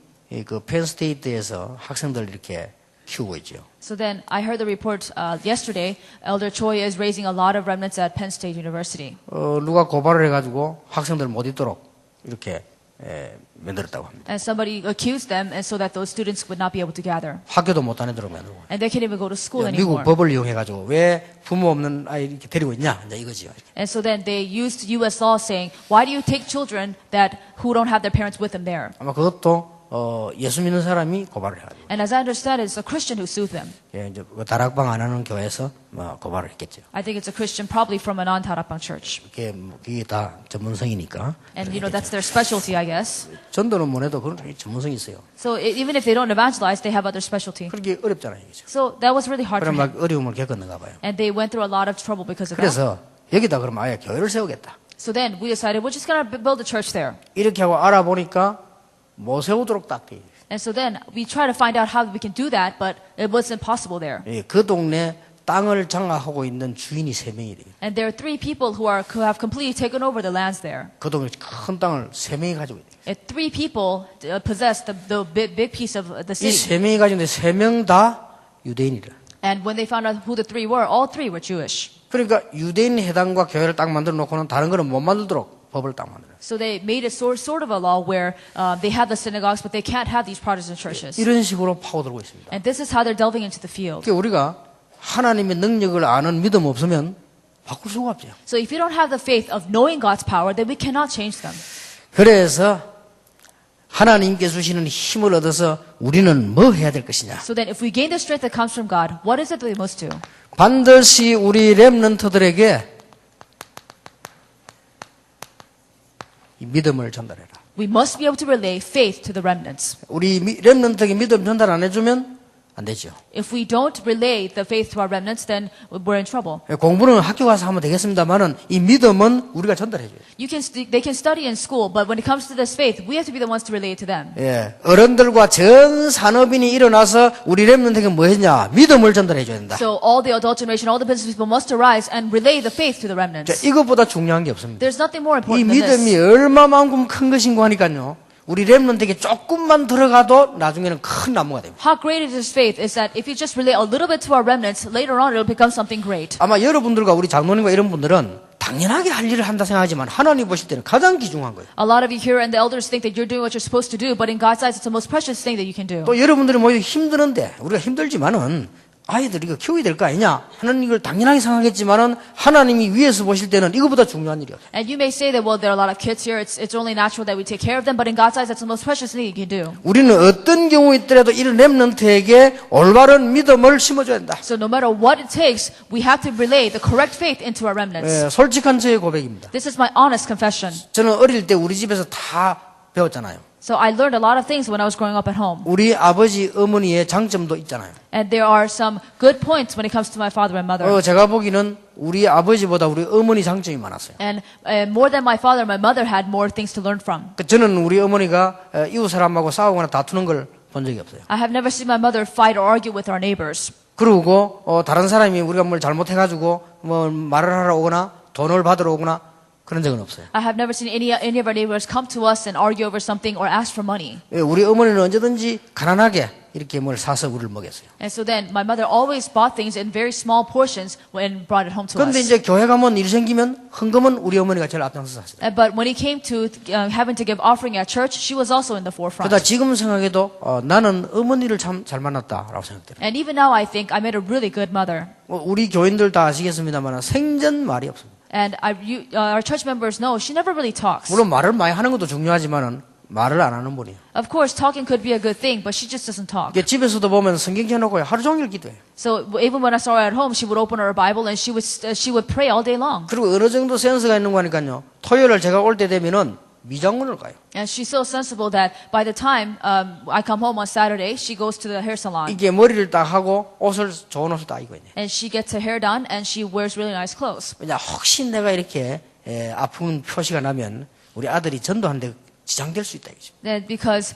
[SPEAKER 1] 그 펜스테이트에서 학생들 이렇게 키우고 있죠.
[SPEAKER 2] So then I heard the report yesterday. Elder Choi is raising a lot of remnants at Penn State University.
[SPEAKER 1] 누가 고발을 해가지고 학생들 못 있도록 이렇게 만들었다고 합니다.
[SPEAKER 2] And somebody accused them, and so that those students would not be able to gather.
[SPEAKER 1] 학교도 못 다니도록 만들고.
[SPEAKER 2] And they can't even go to school
[SPEAKER 1] 미국
[SPEAKER 2] anymore.
[SPEAKER 1] 법을 이용해가지고 왜 부모 없는 아이 이렇게 데리고 있냐? 이제 이거지요.
[SPEAKER 2] And so then they used U.S. law saying, why do you take children who don't have their parents with them there?
[SPEAKER 1] 아마 그것도 예수 믿는 사람이 고발을 해가지고.
[SPEAKER 2] And as I understand it, it's a Christian who sued them.
[SPEAKER 1] 예, 이제 다락방 안 하는 교회에서 고발을 했겠죠.
[SPEAKER 2] I think it's a Christian, probably from a non-Tarapang church.
[SPEAKER 1] 그게 다 전문성이니까.
[SPEAKER 2] And that's their specialty, I guess.
[SPEAKER 1] 전도는 못 해도 그런 전문성이 있어요.
[SPEAKER 2] So even if they don't evangelize, they have other specialty.
[SPEAKER 1] 그렇게 어렵잖아요, 이거죠.
[SPEAKER 2] So that was really hard for
[SPEAKER 1] 그럼
[SPEAKER 2] him.
[SPEAKER 1] 막 어려움을 겪었는가 봐요.
[SPEAKER 2] And they went through a lot of trouble because of that.
[SPEAKER 1] 그래서 여기다 그럼 아예 교회를 세우겠다.
[SPEAKER 2] So then we decided we're just going to build a church there.
[SPEAKER 1] 이렇게 하고 알아보니까 못 세우도록 딱 돼.
[SPEAKER 2] And so then we try to find out how we can do that, but it wasn't possible there.
[SPEAKER 1] 예, 그 동네 땅을 장악하고 있는 주인이 3명이 돼요.
[SPEAKER 2] And there are 3 people who have completely taken over the lands there.
[SPEAKER 1] 그 동네 큰 땅을 3명이 가지고 있어요.
[SPEAKER 2] And 3 people possess the big piece of the
[SPEAKER 1] 이
[SPEAKER 2] city.
[SPEAKER 1] 3명이 가지고 있는데 3명 다 유대인이라.
[SPEAKER 2] And when they found out who the 3 were, all 3 were Jewish.
[SPEAKER 1] 그러니까 유대인 해당과 교회를 딱 만들어 놓고는 다른 거는 못 만들도록 법을 딱 만들어요.
[SPEAKER 2] So they made it sort of a law where they have the synagogues, but they can't have these Protestant churches.
[SPEAKER 1] 이런 식으로 파고들고 있습니다.
[SPEAKER 2] And this is how they're delving into the field.
[SPEAKER 1] 그러니까 우리가 하나님의 능력을 아는 믿음 없으면 바꿀 수가 없죠.
[SPEAKER 2] So if you don't have the faith of knowing God's power, then we cannot change them.
[SPEAKER 1] 그래서 하나님께 주시는 힘을 얻어서 우리는 뭐 해야 될 것이냐?
[SPEAKER 2] So then if we gain the strength that comes from God, what is it that we must do?
[SPEAKER 1] 반드시 우리 렘넌트들에게 이 믿음을 전달해라.
[SPEAKER 2] We must be able to relay faith to the remnants.
[SPEAKER 1] 우리 렘넌트에게 믿음 전달 안 해주면 안 되죠.
[SPEAKER 2] If we don't relay the faith to our remnants, then we're in trouble.
[SPEAKER 1] 공부는 학교 가서 하면 되겠습니다만은 이 믿음은 우리가 전달해줘요.
[SPEAKER 2] They can study in school, but when it comes to this faith, we have to be the ones to relay it to them.
[SPEAKER 1] 예, 어른들과 전 산업인이 일어나서 우리 렘넌트에게 뭐 했냐? 믿음을 전달해줘야 된다.
[SPEAKER 2] So all the adult generation, all the business people must arise and relay the faith to the
[SPEAKER 1] 자,
[SPEAKER 2] remnants.
[SPEAKER 1] 이것보다 중요한 게 없습니다.
[SPEAKER 2] There's nothing more
[SPEAKER 1] 이
[SPEAKER 2] important than
[SPEAKER 1] 믿음이
[SPEAKER 2] this.
[SPEAKER 1] 얼마만큼 큰 것인가 하니까요. 우리 렘넌트에게 조금만 들어가도 나중에는 큰 나무가 됩니다.
[SPEAKER 2] How great is this faith is that if you just relay a little bit to our remnants, later on it'll become something great.
[SPEAKER 1] 아마 여러분들과 우리 장로님과 이런 분들은 당연하게 할 일을 한다 생각하지만 하나님 보실 때는 가장 귀중한 거예요.
[SPEAKER 2] A lot of you here and the elders think that you're doing what you're supposed to do, but in God's eyes it's the most precious thing that you can do.
[SPEAKER 1] 또 여러분들이 뭐 힘드는데 우리가 힘들지만은 아이들 이거 키워야 될 거 아니냐 하는 이걸 당연하게 생각하겠지만은 하나님이 위에서 보실 때는 이거보다 중요한 일이에요.
[SPEAKER 2] And you may say that, well, there are a lot of kids here, it's only natural that we take care of them, but in God's eyes that's the most precious thing you can do.
[SPEAKER 1] 우리는 어떤 경우 있더라도 이런 렘넌트에게 올바른 믿음을 심어줘야 한다.
[SPEAKER 2] So no matter what it takes, we have to relay the correct faith into our remnants.
[SPEAKER 1] 예, 솔직한 저의 고백입니다.
[SPEAKER 2] This is my honest confession.
[SPEAKER 1] 저는 어릴 때 우리 집에서 다 배웠잖아요.
[SPEAKER 2] So I learned a lot of things when I was growing up at home.
[SPEAKER 1] 우리 아버지 어머니의 장점도 있잖아요.
[SPEAKER 2] And there are some good points when it comes to my father and mother.
[SPEAKER 1] 제가 보기에는 우리 아버지보다 우리 어머니 장점이 많았어요.
[SPEAKER 2] And more than my father, my mother had more things to learn from.
[SPEAKER 1] 저는 우리 어머니가 이웃 사람하고 싸우거나 다투는 걸 본 적이 없어요.
[SPEAKER 2] I have never seen my mother fight or argue with our neighbors.
[SPEAKER 1] 그리고 다른 사람이 우리가 뭘 잘못해가지고 뭐 말을 하러 오거나 돈을 받으러 오거나 그런 적은 없어요.
[SPEAKER 2] I have never seen any of our neighbors come to us and argue over something or ask for money.
[SPEAKER 1] 예, 우리 어머니는 언제든지 가난하게 이렇게 뭘 사서 우리를 먹였어요.
[SPEAKER 2] And so then my mother always bought things in very small portions and brought it home to
[SPEAKER 1] 그런데
[SPEAKER 2] us.
[SPEAKER 1] 이제 교회 가면 일 생기면 헌금은 우리 어머니가 제일 앞장서서 하시더라고요.
[SPEAKER 2] But when it came to having to give offering at church, she was also in the forefront.
[SPEAKER 1] 그러다 지금 생각해도 나는 어머니를 참 잘 만났다라고 생각돼요.
[SPEAKER 2] And even now I think I made a really good mother.
[SPEAKER 1] 우리 교인들 다 아시겠습니다만 생전 말이 없습니다.
[SPEAKER 2] And our church members know she never really talks.
[SPEAKER 1] 물론 말을 많이 하는 것도 중요하지만은 말을 안 하는 분이에요.
[SPEAKER 2] Of course, talking could be a good thing, but she just doesn't talk.
[SPEAKER 1] 이게 집에서도 보면 성경 켜놓고 하루 종일 기도해요.
[SPEAKER 2] So even when I saw her at home, she would open her Bible and she would pray all day long.
[SPEAKER 1] 그리고 어느 정도 센스가 있는 거니까요. 토요일을 제가 올 때 되면은 미장원을 가요.
[SPEAKER 2] And she's so sensible that by the time I come home on Saturday, she goes to the hair salon.
[SPEAKER 1] 이게 머리를 딱 하고 좋은 옷을 딱 입고 있네.
[SPEAKER 2] And she gets her hair done and she wears really nice clothes.
[SPEAKER 1] 왜냐 혹시 내가 이렇게 아픈 표시가 나면 우리 아들이 전도하는데 지장될 수 있다 이거죠.
[SPEAKER 2] Then because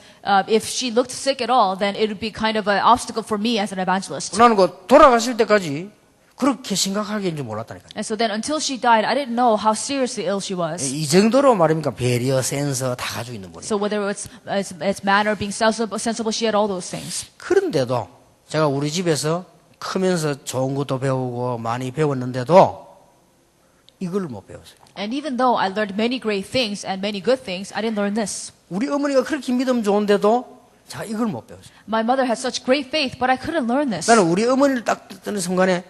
[SPEAKER 2] if she looked sick at all, then it would be kind of an obstacle for me as an evangelist.
[SPEAKER 1] 나는 그 돌아가실 때까지 그렇게 심각하게인 줄 몰랐다니까요.
[SPEAKER 2] And so then until she died, I didn't know how seriously ill she was.
[SPEAKER 1] 이 정도로 말입니까 배려, 센서 다 가지고 있는 분이에요.
[SPEAKER 2] So whether it's manner, being sensible, she had all those things.
[SPEAKER 1] 그런데도 제가 우리 집에서 크면서 좋은 것도 배우고 많이 배웠는데도 이걸 못 배웠어요.
[SPEAKER 2] And even though I learned many great things and many good things, I didn't learn this.
[SPEAKER 1] 우리 어머니가 그렇게 믿음 좋은데도 제가 이걸 못 배웠어요.
[SPEAKER 2] My mother had such great faith, but I couldn't learn this.
[SPEAKER 1] 나는 우리 어머니를 딱 듣는 순간에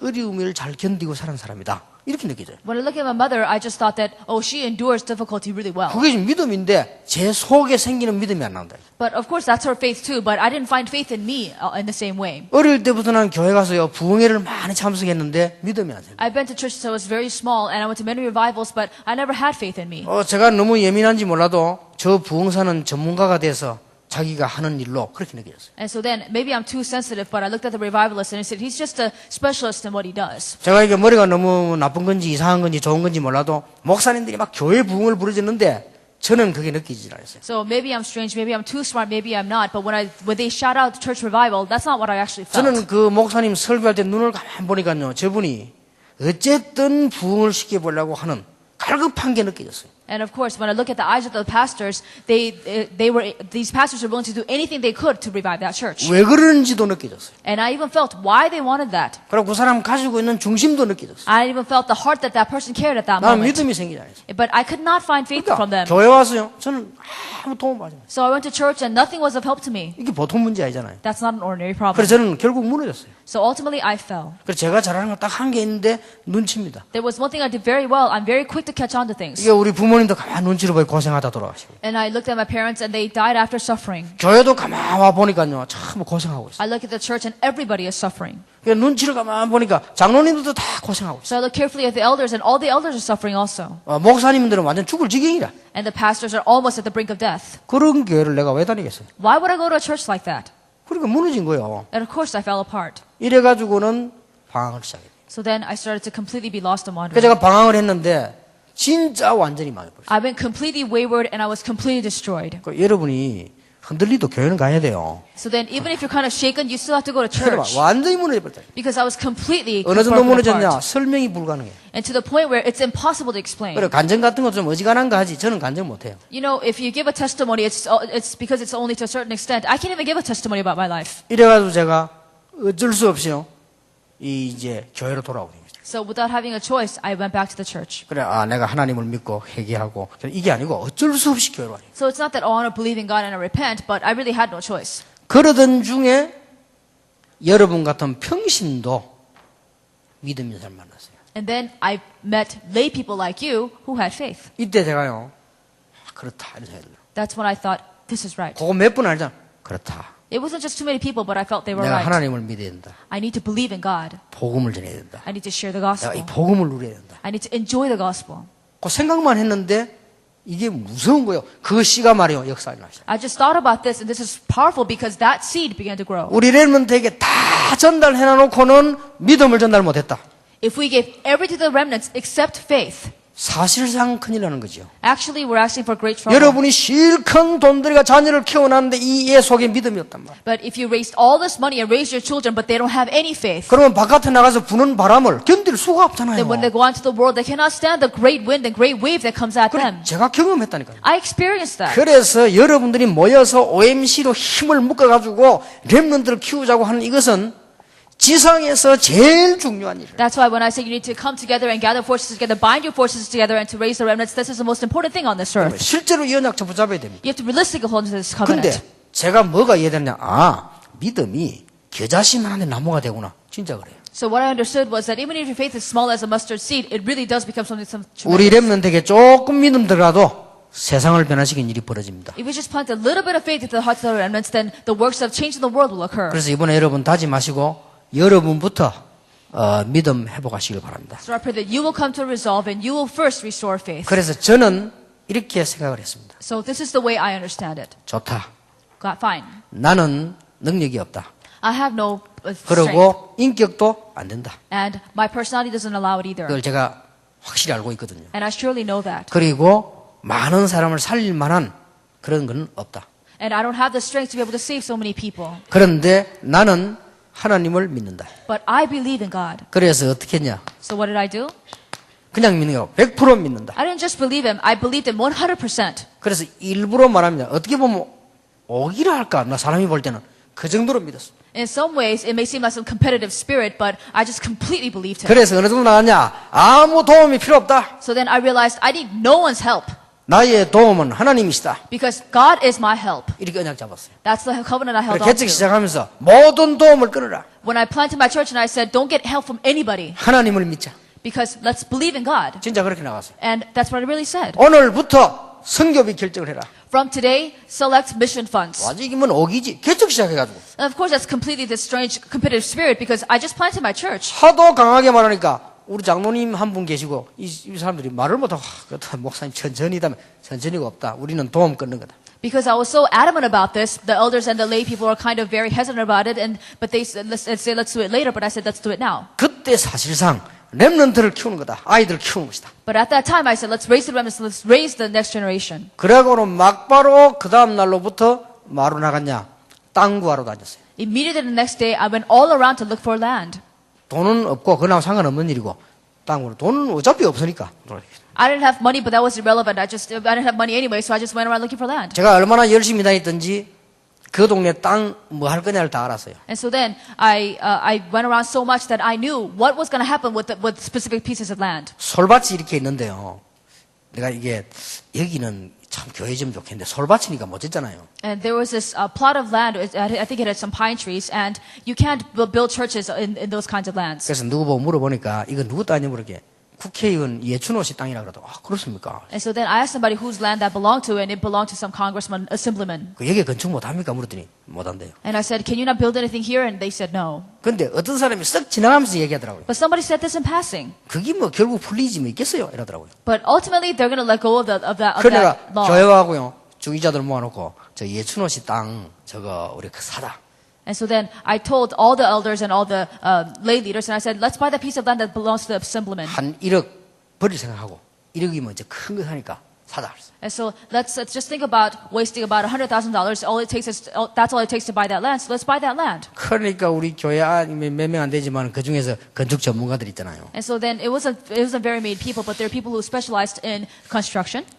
[SPEAKER 1] 어려움을 잘 견디고 사는 사람이다. 이렇게 느껴져요.
[SPEAKER 2] When I look at my mother, I just thought that, oh, she endures difficulty really well.
[SPEAKER 1] 그게 지금 믿음인데 제 속에 생기는 믿음이 안 나온다.
[SPEAKER 2] But of course, that's her faith too, but I didn't find faith in me in the same way.
[SPEAKER 1] 어릴 때부터 난 교회 가서요 부흥회를 많이 참석했는데 믿음이 안 생겨.
[SPEAKER 2] I've been to church since I was very small, and I went to many revivals, but I never had faith in me.
[SPEAKER 1] 제가 너무 예민한지 몰라도 저 부흥사는 전문가가 돼서 자기가 하는 일로 그렇게 느껴졌어요.
[SPEAKER 2] And so then, maybe I'm too sensitive, but I looked at the revivalist and I said, he's just a specialist in what he does.
[SPEAKER 1] 제가 이게 머리가 너무 나쁜 건지 이상한 건지 좋은 건지 몰라도 목사님들이 막 교회 부흥을 부르짖는데 저는 그게 느끼지 않았어요.
[SPEAKER 2] So maybe I'm strange, maybe I'm too smart, maybe I'm not, but when they shout out church revival, that's not what I actually felt.
[SPEAKER 1] 저는 그 목사님 설교할 때 눈을 가만 보니까요, 저분이 어쨌든 부흥을 시켜보려고 하는 갈급한 게 느껴졌어요.
[SPEAKER 2] And of course, when I look at the eyes of the pastors, these pastors were willing to do anything they could to revive that church.
[SPEAKER 1] 왜 그러는지도 느껴졌어요.
[SPEAKER 2] And I even felt why they wanted that.
[SPEAKER 1] 그리고 그 사람 가지고 있는 중심도 느껴졌어요.
[SPEAKER 2] I even felt the heart that person cared at that
[SPEAKER 1] 나는
[SPEAKER 2] moment.
[SPEAKER 1] 믿음이 생기지 않았어요.
[SPEAKER 2] But I could not find faith from them.
[SPEAKER 1] 교회 와서요, 저는 아무 도움 받지 않아요.
[SPEAKER 2] So I went to church and nothing was of help to me.
[SPEAKER 1] 이게 보통 문제 아니잖아요.
[SPEAKER 2] That's not an ordinary problem.
[SPEAKER 1] 그래서 저는 결국 무너졌어요.
[SPEAKER 2] So ultimately, I fell.
[SPEAKER 1] 그래서 제가 잘하는 건 딱 한 게 있는데 눈치입니다.
[SPEAKER 2] There was one thing I did very well. I'm very quick to catch on to things.
[SPEAKER 1] 이게 우리 부모님도 가만 눈치를 보고 고생하다 돌아가시고
[SPEAKER 2] And I looked at my parents and they died after suffering.
[SPEAKER 1] 교회도 가만 와 보니까요 참 고생하고 있어요.
[SPEAKER 2] I look at the church and everybody is suffering.
[SPEAKER 1] 눈치를 가만 보니까 장로님들도 다 고생하고 있어요.
[SPEAKER 2] So I look carefully at the elders and all the elders are suffering also.
[SPEAKER 1] 목사님들은 완전 죽을 지경이라.
[SPEAKER 2] And the pastors are almost at the brink of death.
[SPEAKER 1] 그런 교회를 내가 왜 다니겠어요?
[SPEAKER 2] Why would I go to a church like that?
[SPEAKER 1] 그러니까 무너진 거예요.
[SPEAKER 2] And of course I fell apart.
[SPEAKER 1] 이래가지고는 방황을 시작했어요.
[SPEAKER 2] So then I started to completely be lost and
[SPEAKER 1] 그래서
[SPEAKER 2] wandering.
[SPEAKER 1] 제가 방황을 했는데 진짜 완전히 망해버렸어요.
[SPEAKER 2] I went completely wayward and I was completely destroyed.
[SPEAKER 1] 여러분이 흔들리도 교회는 가야 돼요.
[SPEAKER 2] So then even if you're kind of shaken, you still have to go to
[SPEAKER 1] 그래봐,
[SPEAKER 2] church.
[SPEAKER 1] 완전히 무너져버렸어요.
[SPEAKER 2] Because I was completely
[SPEAKER 1] 어느 정도
[SPEAKER 2] broken
[SPEAKER 1] 무너졌냐?
[SPEAKER 2] apart.
[SPEAKER 1] 설명이 불가능해.
[SPEAKER 2] And to the point where it's impossible to explain.
[SPEAKER 1] 그래 간증 같은 거 좀 어지간한 거 하지. 저는 간증 못해요.
[SPEAKER 2] You know, if you give a testimony, it's because it's only to a certain extent. I can't even give a testimony about my life.
[SPEAKER 1] 이래가지고 제가 어쩔 수 없이요. 이제 교회로 돌아오게 됩니다.
[SPEAKER 2] So without having a choice, I went back to the church.
[SPEAKER 1] 그래, 내가 하나님을 믿고 회개하고 이게 아니고 어쩔 수 없이 교회로 와요.
[SPEAKER 2] So it's not that I want to believe in God and I repent, but I really had no choice.
[SPEAKER 1] 그러던 중에 여러분 같은 평신도 믿음 있는 사람 만났어요.
[SPEAKER 2] And then I met lay people like you who had faith.
[SPEAKER 1] 이때 제가요, 그렇다 이런 생각이 들어요.
[SPEAKER 2] That's when I thought, this is right.
[SPEAKER 1] 그거 몇 번 알잖아. 그렇다.
[SPEAKER 2] It wasn't just too many people, but I felt they were
[SPEAKER 1] 내가
[SPEAKER 2] right.
[SPEAKER 1] 하나님을 믿어야 된다.
[SPEAKER 2] I need to believe in God.
[SPEAKER 1] 복음을 전해야 된다.
[SPEAKER 2] I need to share the
[SPEAKER 1] 내가
[SPEAKER 2] gospel.
[SPEAKER 1] 이 복음을 누려야 된다.
[SPEAKER 2] I need to enjoy the gospel.
[SPEAKER 1] 그 생각만 했는데 이게 무서운 거예요. 그 씨가 말이요 역사에 나시죠.
[SPEAKER 2] I just thought about this, and this is powerful because that seed began to grow.
[SPEAKER 1] 우리 렘넌트에게 다 전달해놓고는 믿음을 전달 못했다.
[SPEAKER 2] If we gave everything to the remnants except faith,
[SPEAKER 1] 사실상 큰일 나는 거죠.
[SPEAKER 2] Actually, we're asking for great trouble.
[SPEAKER 1] 여러분이 실컷 돈 들여가 자녀를 키워놨는데 이 애 속에 믿음이 없단 말이에요.
[SPEAKER 2] But if you raised all this money and raised your children, but they don't have any faith,
[SPEAKER 1] 그러면 바깥에 나가서 부는 바람을 견딜 수가 없잖아요.
[SPEAKER 2] then when they go out into the world, they cannot stand the great wind and great wave that comes at them.
[SPEAKER 1] 제가 경험했다니까요.
[SPEAKER 2] I experienced that.
[SPEAKER 1] 그래서 여러분들이 모여서 OMC로 힘을 묶어가지고 렘넌트를 키우자고 하는 이것은 지상에서 제일 중요한 일이에요.
[SPEAKER 2] That's why when I say you need to come together and gather forces together, bind your forces together and to raise the remnants, this is the most important thing on this earth.
[SPEAKER 1] 실제로 이 언약 붙잡아야 됩니다.
[SPEAKER 2] You have to realistically hold to this
[SPEAKER 1] 근데
[SPEAKER 2] covenant.
[SPEAKER 1] 제가 뭐가 이해되냐? 믿음이 겨자씨만한데 나무가 되구나. 진짜 그래요.
[SPEAKER 2] So what I understood was that even if your faith is small as a mustard seed, it really does become something
[SPEAKER 1] 우리
[SPEAKER 2] tremendous.
[SPEAKER 1] 렘넌트에게 조금 믿음 들어가도 세상을 변화시키는 일이 벌어집니다.
[SPEAKER 2] If we just plant a little bit of faith into the hearts of the remnants, then the works of change in the world will occur.
[SPEAKER 1] 그래서 이번에 여러분 다짐하시고 여러분부터 믿음 회복하시길 바랍니다.
[SPEAKER 2] So I pray that you will come to a resolve and you will first restore faith.
[SPEAKER 1] 그래서 저는 이렇게 생각을 했습니다.
[SPEAKER 2] So this is the way I understand it.
[SPEAKER 1] 좋다.
[SPEAKER 2] God, fine.
[SPEAKER 1] 나는 능력이 없다.
[SPEAKER 2] I have no strength.
[SPEAKER 1] 그리고 인격도 안 된다.
[SPEAKER 2] And my personality doesn't allow it either.
[SPEAKER 1] 그걸 제가 확실히 알고 있거든요.
[SPEAKER 2] And I surely know that.
[SPEAKER 1] 그리고 많은 사람을 살릴 만한 그런 건 없다.
[SPEAKER 2] And I don't have the strength to be able to save so many people.
[SPEAKER 1] 그런데 나는 하나님을 믿는다.
[SPEAKER 2] But I believe in God.
[SPEAKER 1] 그래서 어떻게 했냐?
[SPEAKER 2] So what did I do?
[SPEAKER 1] 그냥 믿는 게 아니고 100% 믿는다.
[SPEAKER 2] I didn't just believe him. I believed him 100%.
[SPEAKER 1] 그래서 일부러 말합니다. 어떻게 보면 오기라 할까? 나 사람이 볼 때는 그 정도로 믿었어.
[SPEAKER 2] In some ways, it may seem like some competitive spirit, but I just completely believed him.
[SPEAKER 1] 그래서 어느 정도 나왔냐? 아무 도움이 필요 없다.
[SPEAKER 2] So then I realized I need no one's help
[SPEAKER 1] 나의 도움은 하나님이시다.
[SPEAKER 2] because God is my help.
[SPEAKER 1] 이렇게 언약 잡았어요.
[SPEAKER 2] That's the covenant I held
[SPEAKER 1] 그래서
[SPEAKER 2] on
[SPEAKER 1] 개척
[SPEAKER 2] to.
[SPEAKER 1] 시작하면서 모든 도움을 끊으라.
[SPEAKER 2] When I planted my church and I said, don't get help from anybody
[SPEAKER 1] 하나님을 믿자.
[SPEAKER 2] because let's believe in God.
[SPEAKER 1] 진짜 그렇게 나갔어요.
[SPEAKER 2] And that's what I really said.
[SPEAKER 1] 오늘부터 선교비 결정을 해라.
[SPEAKER 2] From today, select mission funds.
[SPEAKER 1] 완전히 이건 오기지. 개척 시작해가지고.
[SPEAKER 2] And of course, that's completely this strange competitive spirit because I just planted my church.
[SPEAKER 1] 하도 강하게 말하니까 우리 장로님 한 분 계시고 이 사람들이 말을 못하고 목사님 천천히다면 천천히가 없다. 우리는 도움 끊는 거다.
[SPEAKER 2] Because I was so adamant about this, the elders and the lay people were kind of very hesitant about it, but they said, let's do it later, but I said, let's do it now.
[SPEAKER 1] 그때 사실상 렘넌트를 키우는 거다. 아이들을 키우는 것이다.
[SPEAKER 2] But at that time, I said, let's raise the remnants, let's raise the next generation.
[SPEAKER 1] 그러고는 막바로 그 다음 날로부터 마루 나갔냐? 땅 구하러 다녔어요.
[SPEAKER 2] Immediately the next day, I went all around to look for land.
[SPEAKER 1] 돈은 없고 그나마 상관없는 일이고 땅으로 돈은 어차피 없으니까.
[SPEAKER 2] I didn't have money, but that was irrelevant. I didn't have money anyway, so I just went around looking for land.
[SPEAKER 1] 제가 얼마나 열심히 다녔던지 그 동네 땅 뭐 할 거냐를 다 알았어요.
[SPEAKER 2] And so then I went around so much that I knew what was going to happen with specific pieces of land.
[SPEAKER 1] 솔밭이 이렇게 있는데요. 내가 이게 여기는 참 교회 좀 좋겠는데 솔밭이니까 못 짓잖아요.
[SPEAKER 2] And there was this plot of land. I think it had some pine trees, and you can't build churches in those kinds of lands.
[SPEAKER 1] 그래서 누구 보고 물어보니까 이거 누구 땅이냐 물어게 국회의원 예춘호 씨 땅이라 그러더라고. 아 그렇습니까?
[SPEAKER 2] And so then I asked somebody whose land that belonged to, and it belonged to some congressman, assemblyman.
[SPEAKER 1] 그 여기 건축 못 합니까? 물었더니 못 한대요.
[SPEAKER 2] And I said, can you not build anything here? And they said no.
[SPEAKER 1] 근데 어떤 사람이 쓱 지나가면서 얘기하더라고요.
[SPEAKER 2] But somebody said this in passing.
[SPEAKER 1] 그게 뭐 결국 풀리지 뭐 있겠어요? 이러더라고요.
[SPEAKER 2] But ultimately, they're going to let go of that
[SPEAKER 1] 그러니까
[SPEAKER 2] law.
[SPEAKER 1] 교회하고요 주기자들 모아놓고 저 예춘호 씨 땅 저거 우리 사다.
[SPEAKER 2] And so then I told all the elders and all the lay leaders, and I said, let's buy that piece of land that belongs to the assemblyman.
[SPEAKER 1] 한 1억 버릴 생각하고 1억이면 이제 큰 거 사니까 사다.
[SPEAKER 2] And so let's just think about wasting about $100,000. All it takes is that's all it takes to buy that land. So let's buy that land.
[SPEAKER 1] 그러니까 우리 교회 몇 명 안 되지만 그 중에서 건축 전문가들 있잖아요.
[SPEAKER 2] And so then it wasn't very many people, but there are people who specialized in construction.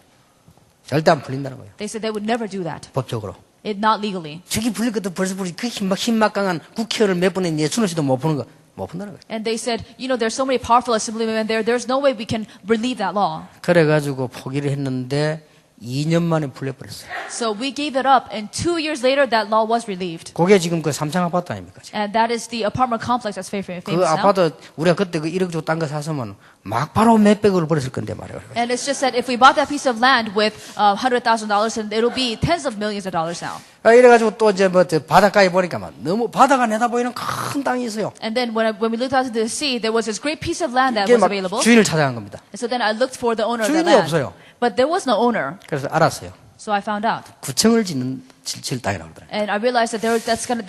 [SPEAKER 1] 절대 안 풀린다는 거예요.
[SPEAKER 2] They said they would never do that.
[SPEAKER 1] 법적으로.
[SPEAKER 2] Not legally.
[SPEAKER 1] 저기 풀릴 것도 벌써 풀리 그 힘막 강한 국회의원을 몇 번에 예춘호 씨도 못 푸는 거 못 푼다는 거예요.
[SPEAKER 2] And they said, there's so many powerful assemblymen there. There's no way we can relieve that law.
[SPEAKER 1] 그래가지고 포기를 했는데 2년 만에 풀려버렸어요.
[SPEAKER 2] So we gave it up, and 2 years later, that law was relieved.
[SPEAKER 1] 그게 지금 그 삼창 아파트 아닙니까? 지금.
[SPEAKER 2] And that is the apartment complex that's famous
[SPEAKER 1] 그
[SPEAKER 2] now.
[SPEAKER 1] 아파트 우리가 그때 그 1억 주고 딴 거 샀으면 막바로 몇백을 버렸을 건데 말이에요.
[SPEAKER 2] And it's just that if we bought that piece of land with $100,000, then it'll be tens of millions of dollars now.
[SPEAKER 1] 이래가지고 또 이제 뭐 바닷가에 보니까 막 너무 바다가 내다 보이는 큰 땅이 있어요.
[SPEAKER 2] And then when we looked out to the sea, there was this great piece of land that
[SPEAKER 1] 이게
[SPEAKER 2] was
[SPEAKER 1] 막
[SPEAKER 2] available.
[SPEAKER 1] 주인을 찾아간 겁니다.
[SPEAKER 2] And so then I looked for the owner of that
[SPEAKER 1] 주인이
[SPEAKER 2] land.
[SPEAKER 1] 없어요.
[SPEAKER 2] But there was no owner.
[SPEAKER 1] 그래서 알았어요.
[SPEAKER 2] So I found out.
[SPEAKER 1] 구청을 짓는 질 땅이라고 그러더라고요.
[SPEAKER 2] And I realized that they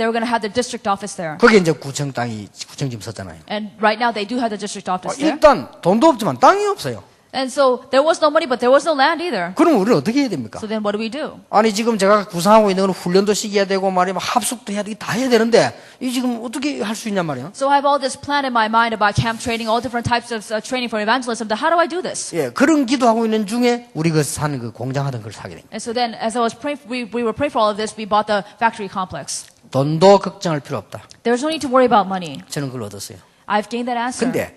[SPEAKER 2] were going to have the district office there.
[SPEAKER 1] 거기 이제 구청 지금 썼잖아요.
[SPEAKER 2] And right now they do have the district office there.
[SPEAKER 1] 일단 돈도 없지만 땅이 없어요.
[SPEAKER 2] And so there was no money, but there was no land either.
[SPEAKER 1] 그럼 우리는 어떻게 해야 됩니까?
[SPEAKER 2] So then what do we do?
[SPEAKER 1] 아니 지금 제가 구상하고 있는 건 훈련도 시켜야 되고 말이야 합숙도 해야 되고 다 해야 되는데 이 지금 어떻게 할 수 있냔 말이야.
[SPEAKER 2] So I have all this plan in my mind about camp training, all different types of training for evangelism. How do I do this?
[SPEAKER 1] 예, 그런 기도하고 있는 중에 우리 그 산 그 공장하던 걸 사게 됩니다.
[SPEAKER 2] And so then, as I was praying, we were praying for all of this. We bought the factory complex.
[SPEAKER 1] 돈도 걱정할 필요 없다.
[SPEAKER 2] There's no need to worry about money.
[SPEAKER 1] 저는 그걸 얻었어요.
[SPEAKER 2] I've gained that answer.
[SPEAKER 1] 근데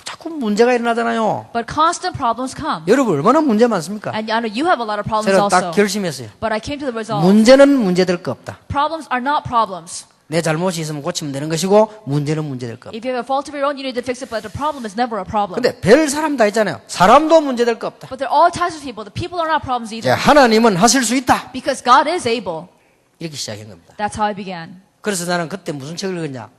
[SPEAKER 1] 자꾸 문제가 일어나잖아요.
[SPEAKER 2] But constant problems come.
[SPEAKER 1] 여러분 얼마나 문제 많습니까?
[SPEAKER 2] And I know you have a lot of problems
[SPEAKER 1] 제가
[SPEAKER 2] also.
[SPEAKER 1] 딱 결심했어요.
[SPEAKER 2] But I came to the resolve.
[SPEAKER 1] 문제는 문제될 거 없다.
[SPEAKER 2] Problems are not problems.
[SPEAKER 1] 내 잘못이 있으면 고치면 되는 것이고 문제는 문제될 거 없다.
[SPEAKER 2] If you have a fault of your own, you need to fix it. But the problem is never a problem.
[SPEAKER 1] 근데 별 사람 다 있잖아요. 사람도 문제될 거 없다.
[SPEAKER 2] But there are all types of people. The people are not problems
[SPEAKER 1] 이제
[SPEAKER 2] either.
[SPEAKER 1] 하나님은 하실 수 있다.
[SPEAKER 2] Because God is able.
[SPEAKER 1] 이렇게 시작한 겁니다.
[SPEAKER 2] That's how I began.
[SPEAKER 1] 그래서 나는 그때 무슨 책을 읽었냐.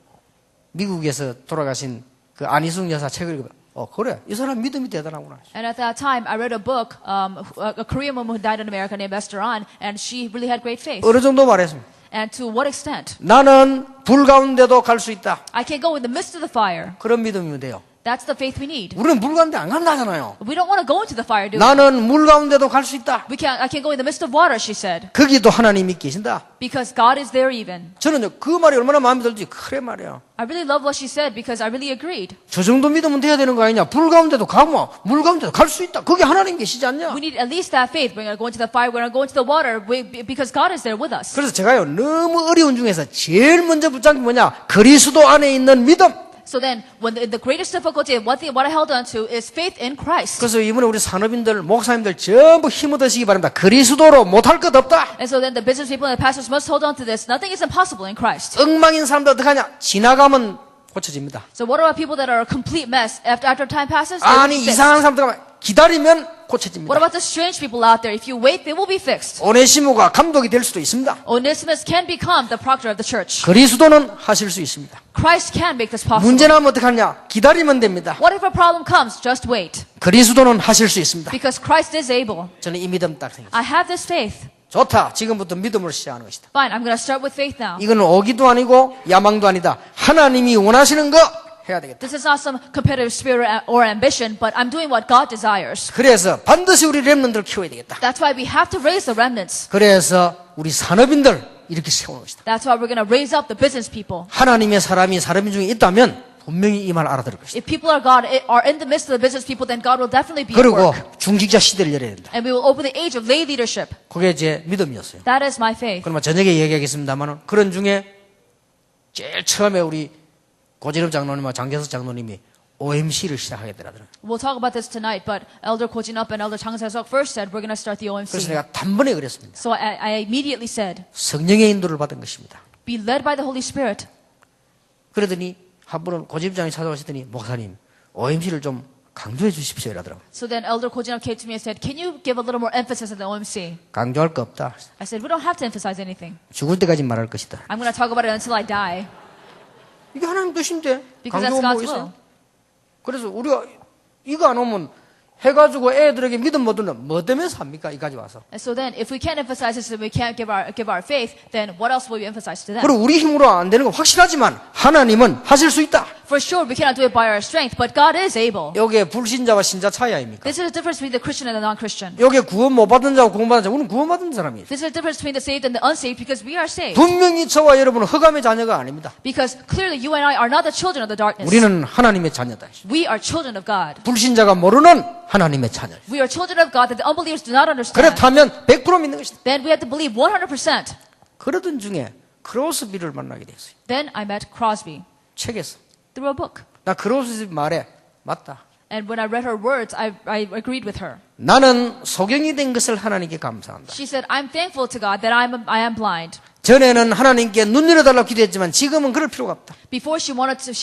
[SPEAKER 1] 미국에서 돌아가신 그 안희숙 여사 책을 읽어. 그래. 이 사람 믿음이 대단하구나.
[SPEAKER 2] And at that time, I read a book, a Korean woman who died in America named Esther An, and she really had great faith.
[SPEAKER 1] 어느 정도 말했습니다.
[SPEAKER 2] And to what extent?
[SPEAKER 1] 나는 불 가운데도 갈 수 있다.
[SPEAKER 2] I can go in the midst of the fire.
[SPEAKER 1] 그런 믿음이면 돼요.
[SPEAKER 2] That's the faith we need.
[SPEAKER 1] 우리는 물 가운데 안 간다잖아요.
[SPEAKER 2] We don't want to go into the fire, do we?
[SPEAKER 1] 나는 물 가운데도 갈 수 있다.
[SPEAKER 2] I can go in the midst of water, she said.
[SPEAKER 1] 거기도 하나님이 계신다.
[SPEAKER 2] Because God is there even.
[SPEAKER 1] 저는 그 말이 얼마나 마음에 들지. 그래 말이야.
[SPEAKER 2] I really love what she said because I really agreed.
[SPEAKER 1] 저 정도 믿으면 돼야 되는 거 아니냐. 불 가운데도 가고 물 가운데도 갈 수 있다. 거기 하나님 계시지 않냐.
[SPEAKER 2] We need at least that faith. We're going to go into the fire, we're going to go into the water because God is there with us.
[SPEAKER 1] 그래서 제가요 너무 어려운 중에서 제일 먼저 붙잡은 게 뭐냐. 그리스도 안에 있는 믿음.
[SPEAKER 2] So then, when the greatest difficulty, what I held on to is faith in Christ.
[SPEAKER 1] 그래서 이번에 우리 산업인들, 목사님들 전부 힘 얻으시기 바랍니다. 그리스도로 못할 것 없다.
[SPEAKER 2] And so then the business people and the pastors must hold on to this. Nothing is impossible in Christ.
[SPEAKER 1] 엉망인 사람들 어떻게 하냐? 지나가면 고쳐집니다.
[SPEAKER 2] So what about people that are a complete mess? After time passes, they will
[SPEAKER 1] 아니
[SPEAKER 2] be fixed.
[SPEAKER 1] 이상한 사람들 기다리면
[SPEAKER 2] What
[SPEAKER 1] 고쳐집니다.
[SPEAKER 2] about the strange people out there? If you wait, they will be fixed.
[SPEAKER 1] 오네시모가 감독이 될 수도 있습니다.
[SPEAKER 2] Onesimus can become the proctor of the church.
[SPEAKER 1] 그리스도는 하실 수 있습니다.
[SPEAKER 2] Christ can make this possible.
[SPEAKER 1] 문제는 어떻게 하냐? 기다리면 됩니다.
[SPEAKER 2] What if a problem comes? Just wait.
[SPEAKER 1] 그리스도는 하실 수 있습니다.
[SPEAKER 2] Because Christ is able.
[SPEAKER 1] 저는 이 믿음 딱 생겼어요.
[SPEAKER 2] I have this faith.
[SPEAKER 1] 좋다. 지금부터 믿음으로 시작하는 것이다.
[SPEAKER 2] Fine, I'm going to start with faith now.
[SPEAKER 1] 이거는 오기도 아니고 야망도 아니다. 하나님이 원하시는 거 해야 되겠다.
[SPEAKER 2] This is not some competitive spirit or ambition, but I'm doing what God desires.
[SPEAKER 1] 그래서 반드시 우리 렘넌트를 키워야 되겠다.
[SPEAKER 2] That's why we have to raise the remnants.
[SPEAKER 1] 그래서 우리 산업인들 이렇게 세우는 것이다.
[SPEAKER 2] That's why we're going to raise up the business people.
[SPEAKER 1] 하나님의 사람이 사람인 중에 있다면 분명히 이 말 알아들을 것이다.
[SPEAKER 2] If people are in the midst of the business people, then God will definitely be at
[SPEAKER 1] 그리고
[SPEAKER 2] work.
[SPEAKER 1] 중직자 시대를 열어야 된다.
[SPEAKER 2] And we will open the age of lay leadership.
[SPEAKER 1] 그게 제 믿음이었어요.
[SPEAKER 2] That is my faith.
[SPEAKER 1] 그러면 저녁에 얘기하겠습니다만 그런 중에 제일 처음에 우리 고지름 장로님과 장재석 장로님이 OMC를 시작하게 되더라고요.
[SPEAKER 2] We'll talk about this tonight, but Elder Ko Jin-up and Elder Chang Se-seok first said we're going to start the
[SPEAKER 1] 그래서
[SPEAKER 2] OMC.
[SPEAKER 1] 내가 단번에 그랬습니다.
[SPEAKER 2] So I immediately said,
[SPEAKER 1] 성령의 인도를 받은 것입니다.
[SPEAKER 2] be led by the Holy Spirit.
[SPEAKER 1] 그러더니 한 분은 고집장이 찾아오시더니 목사님 OMC를 좀 강조해 주십시오 이러더라고요.
[SPEAKER 2] So then Elder Ko Jin-up came to me and said, can you give a little more emphasis on the OMC?
[SPEAKER 1] 강조할 거 없다.
[SPEAKER 2] I said, we don't have to emphasize anything.
[SPEAKER 1] 죽을 때까지 말할 것이다.
[SPEAKER 2] I'm going to talk about it until I die.
[SPEAKER 1] 이게 하나님 뜻인데
[SPEAKER 2] Because that's
[SPEAKER 1] 강조가 뭐
[SPEAKER 2] God's
[SPEAKER 1] 있어요?
[SPEAKER 2] will.
[SPEAKER 1] 그래서 우리가 이거 안 오면 해가지고 애들에게 믿음 못 얻는 뭐 때문에 삽니까? 이까지 와서.
[SPEAKER 2] And so then, if we can't emphasize this and we can't give our faith, then what else will we emphasize to them?
[SPEAKER 1] 그리고 우리 힘으로 안 되는 건 확실하지만 하나님은 하실 수 있다.
[SPEAKER 2] For sure, we cannot do it by our strength, but God is able.
[SPEAKER 1] 여기에 불신자와 신자 차이 아닙니까?
[SPEAKER 2] This is the difference between the Christian and the non-Christian.
[SPEAKER 1] 여기에 구원 못 받은 자와 구원 받은 자, 우리는 구원 받은 사람이에요.
[SPEAKER 2] This is the difference between the saved and the unsaved because we are saved.
[SPEAKER 1] 분명히 저와 여러분은 흑암의 자녀가 아닙니다.
[SPEAKER 2] Because clearly you and I are not the children of the darkness.
[SPEAKER 1] 우리는 하나님의 자녀다.
[SPEAKER 2] We are children of God.
[SPEAKER 1] 불신자가 모르는 하나님의 자녀.
[SPEAKER 2] We are children of God that the unbelievers do not understand.
[SPEAKER 1] 그렇다면 100% 믿는 것이다.
[SPEAKER 2] Then we have to believe 100%.
[SPEAKER 1] 그러던 중에 크로스비를 만나게 됐어요.
[SPEAKER 2] Then I met Crosby
[SPEAKER 1] 책에서.
[SPEAKER 2] through a book.
[SPEAKER 1] 나 크로스비 말에 맞다.
[SPEAKER 2] And when I read her words, I agreed with her.
[SPEAKER 1] 나는 소경이 된 것을 하나님께 감사한다.
[SPEAKER 2] She said, I'm thankful to God that I am blind.
[SPEAKER 1] 전에는 하나님께 눈 열어달라고 기도했지만 지금은 그럴 필요가 없다.
[SPEAKER 2] Before she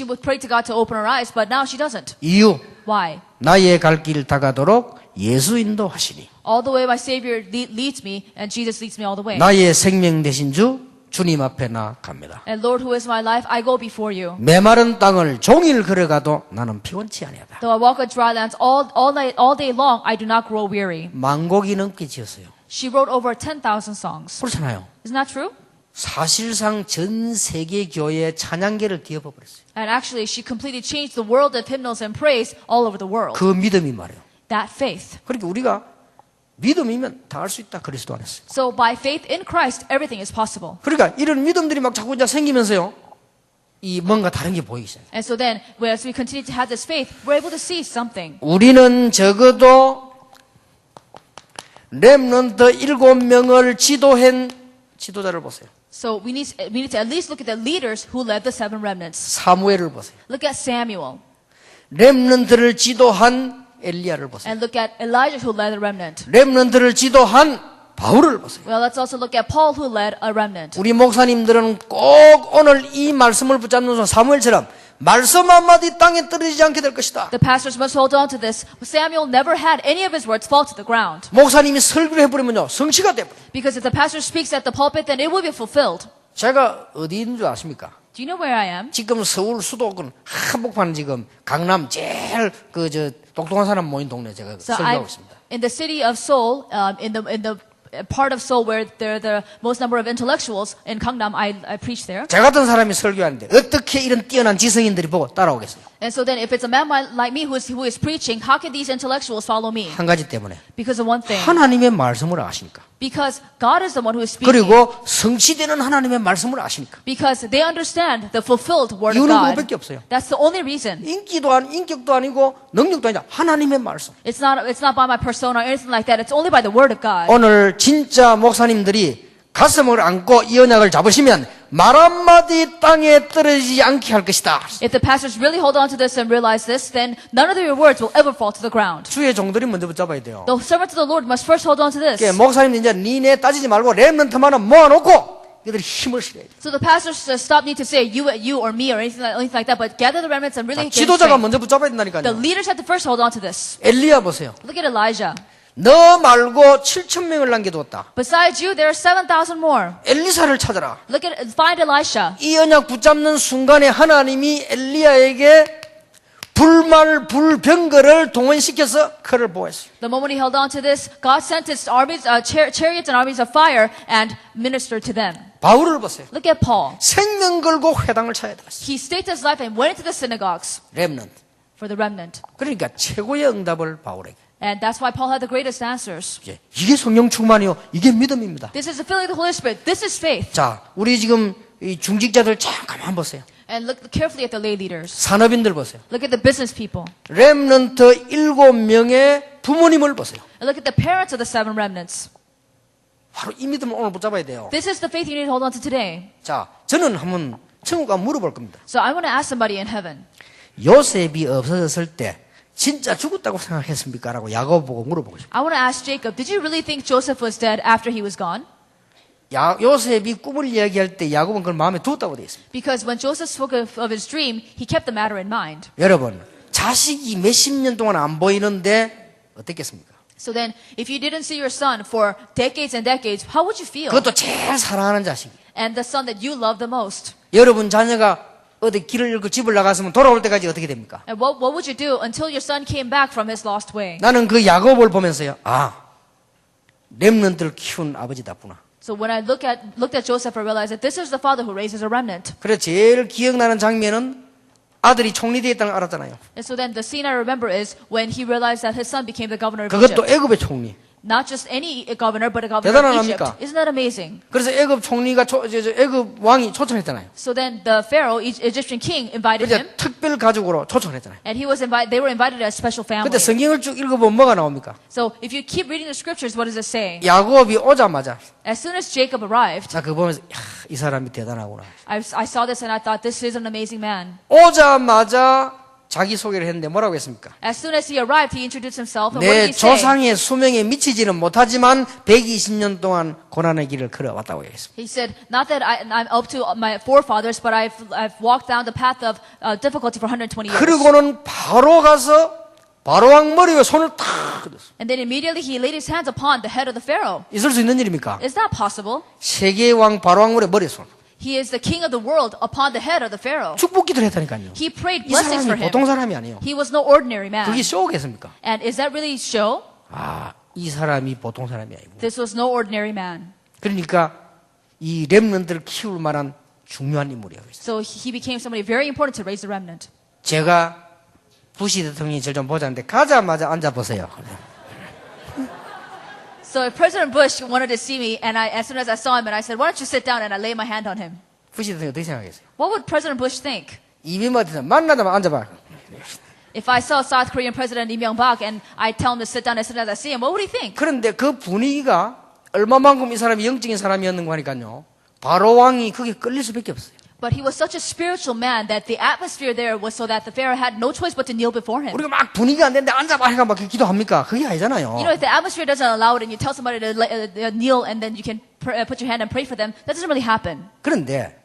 [SPEAKER 2] would pray to God to open her eyes, but now she doesn't.
[SPEAKER 1] 이유,
[SPEAKER 2] Why?
[SPEAKER 1] 나의 갈 길 다가도록 예수 인도하시니
[SPEAKER 2] All the way my Savior leads me, and Jesus leads me all the way.
[SPEAKER 1] 나의 생명 되신 주 주님 앞에 나갑니다.
[SPEAKER 2] And Lord, who is my life, I go before you.
[SPEAKER 1] 메마른 땅을 종일 걸어가도 나는 피곤치 아니하다.
[SPEAKER 2] Though I walk on dry lands all day long, I do not grow weary.
[SPEAKER 1] 만곡이 넘게 지었어요.
[SPEAKER 2] She wrote over 10,000 songs.
[SPEAKER 1] 그렇잖아요.
[SPEAKER 2] Isn't that true?
[SPEAKER 1] 사실상 전 세계 교회의 찬양계를 뒤엎어버렸어요.
[SPEAKER 2] And actually, she completely changed the world of hymnals and praise all over the world.
[SPEAKER 1] 그 믿음이 말이에요.
[SPEAKER 2] That faith.
[SPEAKER 1] 그러니까 우리가 믿음이면 다 할 수 있다. 그리스도 안에서.
[SPEAKER 2] So by faith in Christ, everything is possible.
[SPEAKER 1] 그러니까 이런 믿음들이 막 자꾸 이제 생기면서요. 이 뭔가 다른 게 보이기 시작해요.
[SPEAKER 2] And so then, as we continue to have this faith, we're able to see something.
[SPEAKER 1] 우리는 적어도 렘넌트 7명을 지도한 지도자를 보세요.
[SPEAKER 2] So we need to at least look at the leaders who led the 7 remnants.
[SPEAKER 1] 사무엘을 보세요.
[SPEAKER 2] Look at Samuel.
[SPEAKER 1] 렘넌트를 지도한 엘리야를 보세요.
[SPEAKER 2] And look at Elijah who led the remnant.
[SPEAKER 1] 렘넌트를 지도한 바울을 보세요.
[SPEAKER 2] Well, let's also look at Paul who led a remnant.
[SPEAKER 1] 우리 목사님들은 꼭 오늘 이 말씀을 붙잡는 순간 사무엘처럼 말씀 한마디 땅에 떨어지지 않게 될 것이다.
[SPEAKER 2] The pastors must hold on to this. Samuel never had any of his words fall to the ground.
[SPEAKER 1] 목사님이 설교를 해버리면요 성취가 돼버려요.
[SPEAKER 2] Because if the pastor speaks at the pulpit, then it will be fulfilled.
[SPEAKER 1] 제가 어디 있는 줄 아십니까?
[SPEAKER 2] Do you know where I am?
[SPEAKER 1] 지금 서울 수도권 한복판 지금 강남 제일 똑똑한 사람 모인 동네 제가
[SPEAKER 2] So
[SPEAKER 1] 설교하고
[SPEAKER 2] I'm
[SPEAKER 1] 있습니다.
[SPEAKER 2] in the city of Seoul, in the part of Seoul where there are the most number of intellectuals in Gangnam. I preach there.
[SPEAKER 1] 제 같은 사람이 설교하는데 어떻게 이런 뛰어난 지성인들이 보고 따라오겠어요?
[SPEAKER 2] And so then, if it's a man like me who is preaching, how can these intellectuals follow me?
[SPEAKER 1] 한 가지 때문에
[SPEAKER 2] Because of one thing.
[SPEAKER 1] 하나님의 말씀을 아시니까.
[SPEAKER 2] Because God is the one who is speaking.
[SPEAKER 1] 그리고 성취되는 하나님의 말씀을 아시니까.
[SPEAKER 2] Because they understand the fulfilled word of
[SPEAKER 1] 이유는
[SPEAKER 2] God.
[SPEAKER 1] 그거밖에 없어요.
[SPEAKER 2] That's the only reason.
[SPEAKER 1] 인격도 아니고 능력도 아니라 하나님의 말씀.
[SPEAKER 2] It's not by my persona or anything like that. It's only by the word of God.
[SPEAKER 1] 오늘 진짜 목사님들이 가슴을 안고 이 언약을 잡으시면 말 한마디 땅에 떨어지지 않게 할 것이다.
[SPEAKER 2] If the pastors really hold on to this and realize this, then none of their words will ever fall to the ground.
[SPEAKER 1] 주의 종들이 먼저 붙잡아야 돼요.
[SPEAKER 2] The servants of the Lord must first hold on to this.
[SPEAKER 1] 목사님들 이제 니네 따지지 말고 렘넌트만은 모아놓고 이들이 힘을 실어야 돼.
[SPEAKER 2] So the pastors stop need to say you or me or anything like that, but gather the remnants and really get
[SPEAKER 1] 지도자가
[SPEAKER 2] strength.
[SPEAKER 1] 먼저 붙잡아야
[SPEAKER 2] The
[SPEAKER 1] 된다니까요.
[SPEAKER 2] leaders have to first hold on to this.
[SPEAKER 1] 엘리야 보세요.
[SPEAKER 2] Look at Elijah.
[SPEAKER 1] 너 말고 7,000명을 남겨두었다.
[SPEAKER 2] Besides you, there are 7,000 more.
[SPEAKER 1] 엘리사를 찾아라.
[SPEAKER 2] Find Elisha.
[SPEAKER 1] 이 언약 붙잡는 순간에 하나님이 엘리야에게 불병거를 동원시켜서 그를 보호했어요.
[SPEAKER 2] The moment he held on to this, God sent his armies, chariots and armies of fire and ministered to them.
[SPEAKER 1] 바울을 보세요.
[SPEAKER 2] Look at Paul.
[SPEAKER 1] 생명 걸고 회당을 찾아야 됐어요.
[SPEAKER 2] He staked his life and went into the synagogues
[SPEAKER 1] 렘넌트.
[SPEAKER 2] for the remnant.
[SPEAKER 1] 그러니까 최고의 응답을 바울에게.
[SPEAKER 2] And that's why Paul had the greatest answers.
[SPEAKER 1] 이게 성령 충만이요. 이게 믿음입니다.
[SPEAKER 2] This is the filling of the Holy Spirit. This is faith.
[SPEAKER 1] 자, 우리 지금 이 중직자들 잠깐만 보세요.
[SPEAKER 2] And look carefully at the lay leaders.
[SPEAKER 1] 산업인들 보세요.
[SPEAKER 2] Look at the business people.
[SPEAKER 1] 렘넌트 7명의 부모님을 보세요.
[SPEAKER 2] And look at the parents of the 7 remnants.
[SPEAKER 1] 바로 이 믿음을 오늘 붙잡아야 돼요.
[SPEAKER 2] This is the faith you need to hold on to today.
[SPEAKER 1] 자, 저는 한번 천국 가면 물어볼 겁니다.
[SPEAKER 2] So I want to ask somebody in heaven.
[SPEAKER 1] 요셉이 없어졌을 때 진짜 죽었다고 생각했습니까? 라고 야곱 보고 물어보고 싶어요.
[SPEAKER 2] I want to ask Jacob, did you really think Joseph was dead after he was gone?
[SPEAKER 1] 요셉이 꿈을 이야기할 때 야곱은 그걸 마음에 두었다고 되어 있습니다.
[SPEAKER 2] Because when Joseph spoke of his dream, he kept the matter in mind.
[SPEAKER 1] 여러분, 자식이 몇십 년 동안 안 보이는데 어떻겠습니까?
[SPEAKER 2] So then, if you didn't see your son for decades and decades, how would you feel?
[SPEAKER 1] 그것도 제일 사랑하는 자식.
[SPEAKER 2] And the son that you love the most.
[SPEAKER 1] 여러분 자녀가 어디 길을 잃고 집을 나갔으면 돌아올 때까지 어떻게 됩니까?
[SPEAKER 2] And what would you do until your son came back from his lost way?
[SPEAKER 1] 나는 그 야곱을 보면서요. 렘넌트를 키운 아버지답구나.
[SPEAKER 2] So when I looked at Joseph, I realized that this is the father who raises a remnant.
[SPEAKER 1] 그래 제일 기억나는 장면은 아들이 총리되어 있다는 걸 알았잖아요.
[SPEAKER 2] And so then the scene I remember is when he realized that his son became the governor of Egypt.
[SPEAKER 1] 그것도 애굽의 총리.
[SPEAKER 2] Not just any governor, but a governor of Egypt.
[SPEAKER 1] 대단합니까?
[SPEAKER 2] Isn't that amazing?
[SPEAKER 1] 그래서 애굽 총리가 애굽 왕이 초청했잖아요.
[SPEAKER 2] So then the Pharaoh, Egyptian king, invited him,
[SPEAKER 1] 그래서 특별 가족으로 초청했잖아요.
[SPEAKER 2] and they were invited as a special family.
[SPEAKER 1] 근데 성경을 쭉 읽어보면 뭐가 나옵니까?
[SPEAKER 2] So if you keep reading the scriptures, what does it say?
[SPEAKER 1] 야곱이 오자마자
[SPEAKER 2] As soon as Jacob arrived,
[SPEAKER 1] 나 그거 보면서 이 사람이 대단하구나.
[SPEAKER 2] I saw this and I thought, this is an amazing man.
[SPEAKER 1] 오자마자 자기 소개를 했는데 뭐라고 했습니까?
[SPEAKER 2] As soon as he arrived, he introduced himself, and what
[SPEAKER 1] 내
[SPEAKER 2] did he say?
[SPEAKER 1] 조상의 수명에 미치지는 못하지만 120년 동안 고난의 길을 걸어왔다고 했습니다.
[SPEAKER 2] He said, not that I'm up to my forefathers, but I've walked down the path of difficulty for 120 years.
[SPEAKER 1] 그리고는 바로 가서 바로왕 머리에 손을 탁 걷었어요.
[SPEAKER 2] And then immediately he laid his hands upon the head of the Pharaoh.
[SPEAKER 1] 있을 수 있는 일입니까?
[SPEAKER 2] Is that possible?
[SPEAKER 1] 세계왕 바로왕 머리에 손.
[SPEAKER 2] He is the king of the world upon the head of the Pharaoh.
[SPEAKER 1] 축복기도를 했다니까요.
[SPEAKER 2] He prayed
[SPEAKER 1] 이
[SPEAKER 2] blessings for
[SPEAKER 1] 사람이
[SPEAKER 2] him.
[SPEAKER 1] 보통 사람이 아니에요.
[SPEAKER 2] He was no ordinary man.
[SPEAKER 1] 그게 쇼겠습니까?
[SPEAKER 2] And is that really show?
[SPEAKER 1] 이 사람이 보통 사람이 아니고.
[SPEAKER 2] This was no ordinary man.
[SPEAKER 1] 그러니까 이 렘넌트를 키울 만한 중요한 인물이에요.
[SPEAKER 2] So he became somebody very important to raise the remnant.
[SPEAKER 1] 제가 부시 대통령이 저를 좀 보자는데 가자마자 앉아보세요.
[SPEAKER 2] So President Bush wanted to see me, and as soon as I saw him, and I said, "Why don't you sit down?" and I laid my hand on him.
[SPEAKER 1] 부시 대통령이 어떻게 생각했어요?
[SPEAKER 2] What would President Bush think
[SPEAKER 1] 이명박한테 만나자마자 앉아봐.
[SPEAKER 2] if I saw South Korean President Lee Myung-bak and I tell him to sit down as soon as I see him? What would he think?
[SPEAKER 1] 그런데 그 분위기가 얼마만큼 이 사람이 영적인 사람이었는가 하니까요. 바로 왕이 거기에 끌릴 수밖에 없어요.
[SPEAKER 2] But he was such a spiritual man that the atmosphere there was so that the Pharaoh had no choice but to kneel before him.
[SPEAKER 1] 우리가 막 분위기가 안 되는데 앉아봐 해가 막 기도합니까? 그게 아니잖아요.
[SPEAKER 2] You know, if the atmosphere doesn't allow it and you tell somebody to kneel and then you can put your hand and pray for them, that doesn't really happen.
[SPEAKER 1] 그런데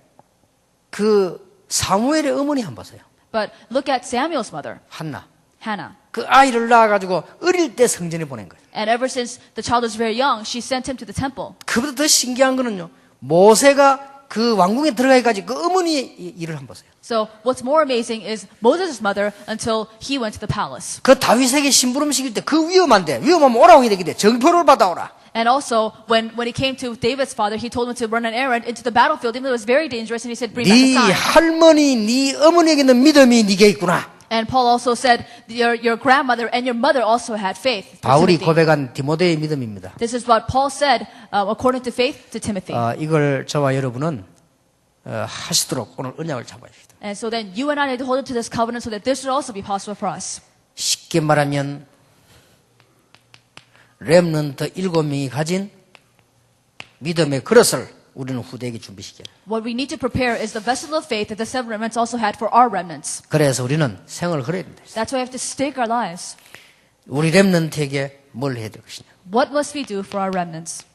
[SPEAKER 1] 그 사무엘의 어머니 한번 보세요.
[SPEAKER 2] But look at Samuel's mother,
[SPEAKER 1] 한나.
[SPEAKER 2] Hannah.
[SPEAKER 1] 그 아이를 낳아가지고 어릴 때 성전에 보낸 거예요.
[SPEAKER 2] And ever since the child was very young, she sent him to the temple.
[SPEAKER 1] 그보다 더 신기한 거는요. 모세가 그 왕궁에 들어가기까지 그 어머니의 일을 한번 보세요.
[SPEAKER 2] So what's more amazing is Moses' mother until he went to the palace.
[SPEAKER 1] 그 다윗에게 심부름 시킬 때 그 위험한데 위험하면 오라고 해야 되겠대. 정표를 받아오라.
[SPEAKER 2] And also, when he came to David's father, he told him to run an errand into the battlefield, even though it was very dangerous, and he said, bring back a
[SPEAKER 1] 네
[SPEAKER 2] sign.
[SPEAKER 1] 할머니, 네 어머니에게는 믿음이 네게 있구나.
[SPEAKER 2] And Paul also said, your grandmother and your mother also had faith. to
[SPEAKER 1] 바울이
[SPEAKER 2] Timothy.
[SPEAKER 1] 고백한 디모데의 믿음입니다.
[SPEAKER 2] This is what Paul said, according to faith, to Timothy.
[SPEAKER 1] 이걸 저와 여러분은 하시도록 오늘 언약을 잡아야 합니다.
[SPEAKER 2] And so then you and I need to hold on to this covenant so that this would also be possible for us.
[SPEAKER 1] 쉽게 말하면 렘넌트 7명이 가진 믿음의 그릇을 우리는 후대에게 준비시켜야 돼요.
[SPEAKER 2] What we need to prepare is the vessel of faith that the seven remnants also had for our remnants.
[SPEAKER 1] 그래서 우리는 생을 걸어야 된다.
[SPEAKER 2] That's why we have to stake our lives.
[SPEAKER 1] 우리 렘넌트에게 뭘 해야 될 것이냐.
[SPEAKER 2] What must we do for our remnants?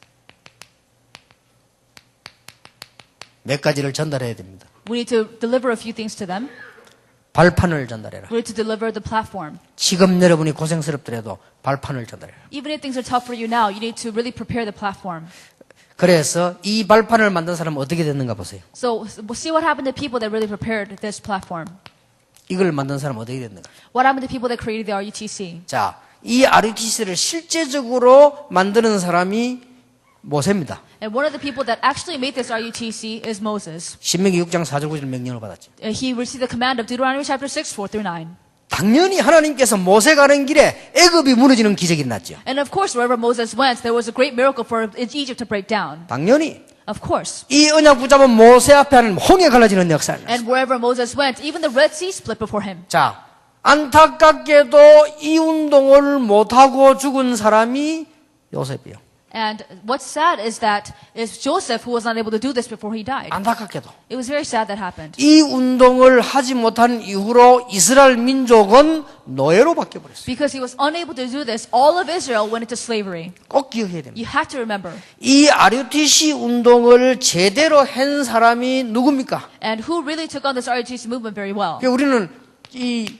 [SPEAKER 1] 몇 가지를 전달해야 됩니다.
[SPEAKER 2] We need to deliver a few things to them.
[SPEAKER 1] 발판을 전달해라.
[SPEAKER 2] We need to deliver the platform.
[SPEAKER 1] 지금 여러분이 고생스럽더라도 발판을 전달해라.
[SPEAKER 2] Even if things are tough for you now, you need to really prepare the platform.
[SPEAKER 1] 그래서 이 발판을 만든 사람은 어떻게 됐는가 보세요.
[SPEAKER 2] So we'll see what happened to people that really prepared this platform.
[SPEAKER 1] 이걸 만든 사람은 어떻게 됐는가.
[SPEAKER 2] What happened to people that created the RUTC?
[SPEAKER 1] 자, 이 RUTC를 실제적으로 만드는 사람이 모세입니다.
[SPEAKER 2] And one of the people that actually made this RUTC is Moses.
[SPEAKER 1] 신명기 6장 4절 9절 명령을 받았죠.
[SPEAKER 2] He received the command of Deuteronomy chapter 6, 4 through 9.
[SPEAKER 1] 당연히 하나님께서 모세 가는 길에 애굽이 무너지는 기적이 났죠.
[SPEAKER 2] And of course, wherever Moses went, there was a great miracle for Egypt to break down.
[SPEAKER 1] 당연히
[SPEAKER 2] Of course.
[SPEAKER 1] 이 언약 붙잡은 모세 앞에 하는 홍해 갈라지는 역사를.
[SPEAKER 2] And wherever Moses went, even the Red Sea split before him.
[SPEAKER 1] 자, 안타깝게도 이 운동을 못하고 죽은 사람이 요셉이요.
[SPEAKER 2] And what's sad is that it's Joseph who was not able to do this before he died.
[SPEAKER 1] 안타깝게도
[SPEAKER 2] It was very sad that happened.
[SPEAKER 1] 이 운동을 하지 못한 이후로 이스라엘 민족은 노예로 바뀌어버렸어요.
[SPEAKER 2] Because he was unable to do this, all of Israel went into slavery.
[SPEAKER 1] 꼭 기억해야 됩니다.
[SPEAKER 2] You have to remember.
[SPEAKER 1] 이 RUTC 운동을 제대로 한 사람이 누굽니까?
[SPEAKER 2] And who really took on this RUTC movement very well.
[SPEAKER 1] 그러니까 우리는 이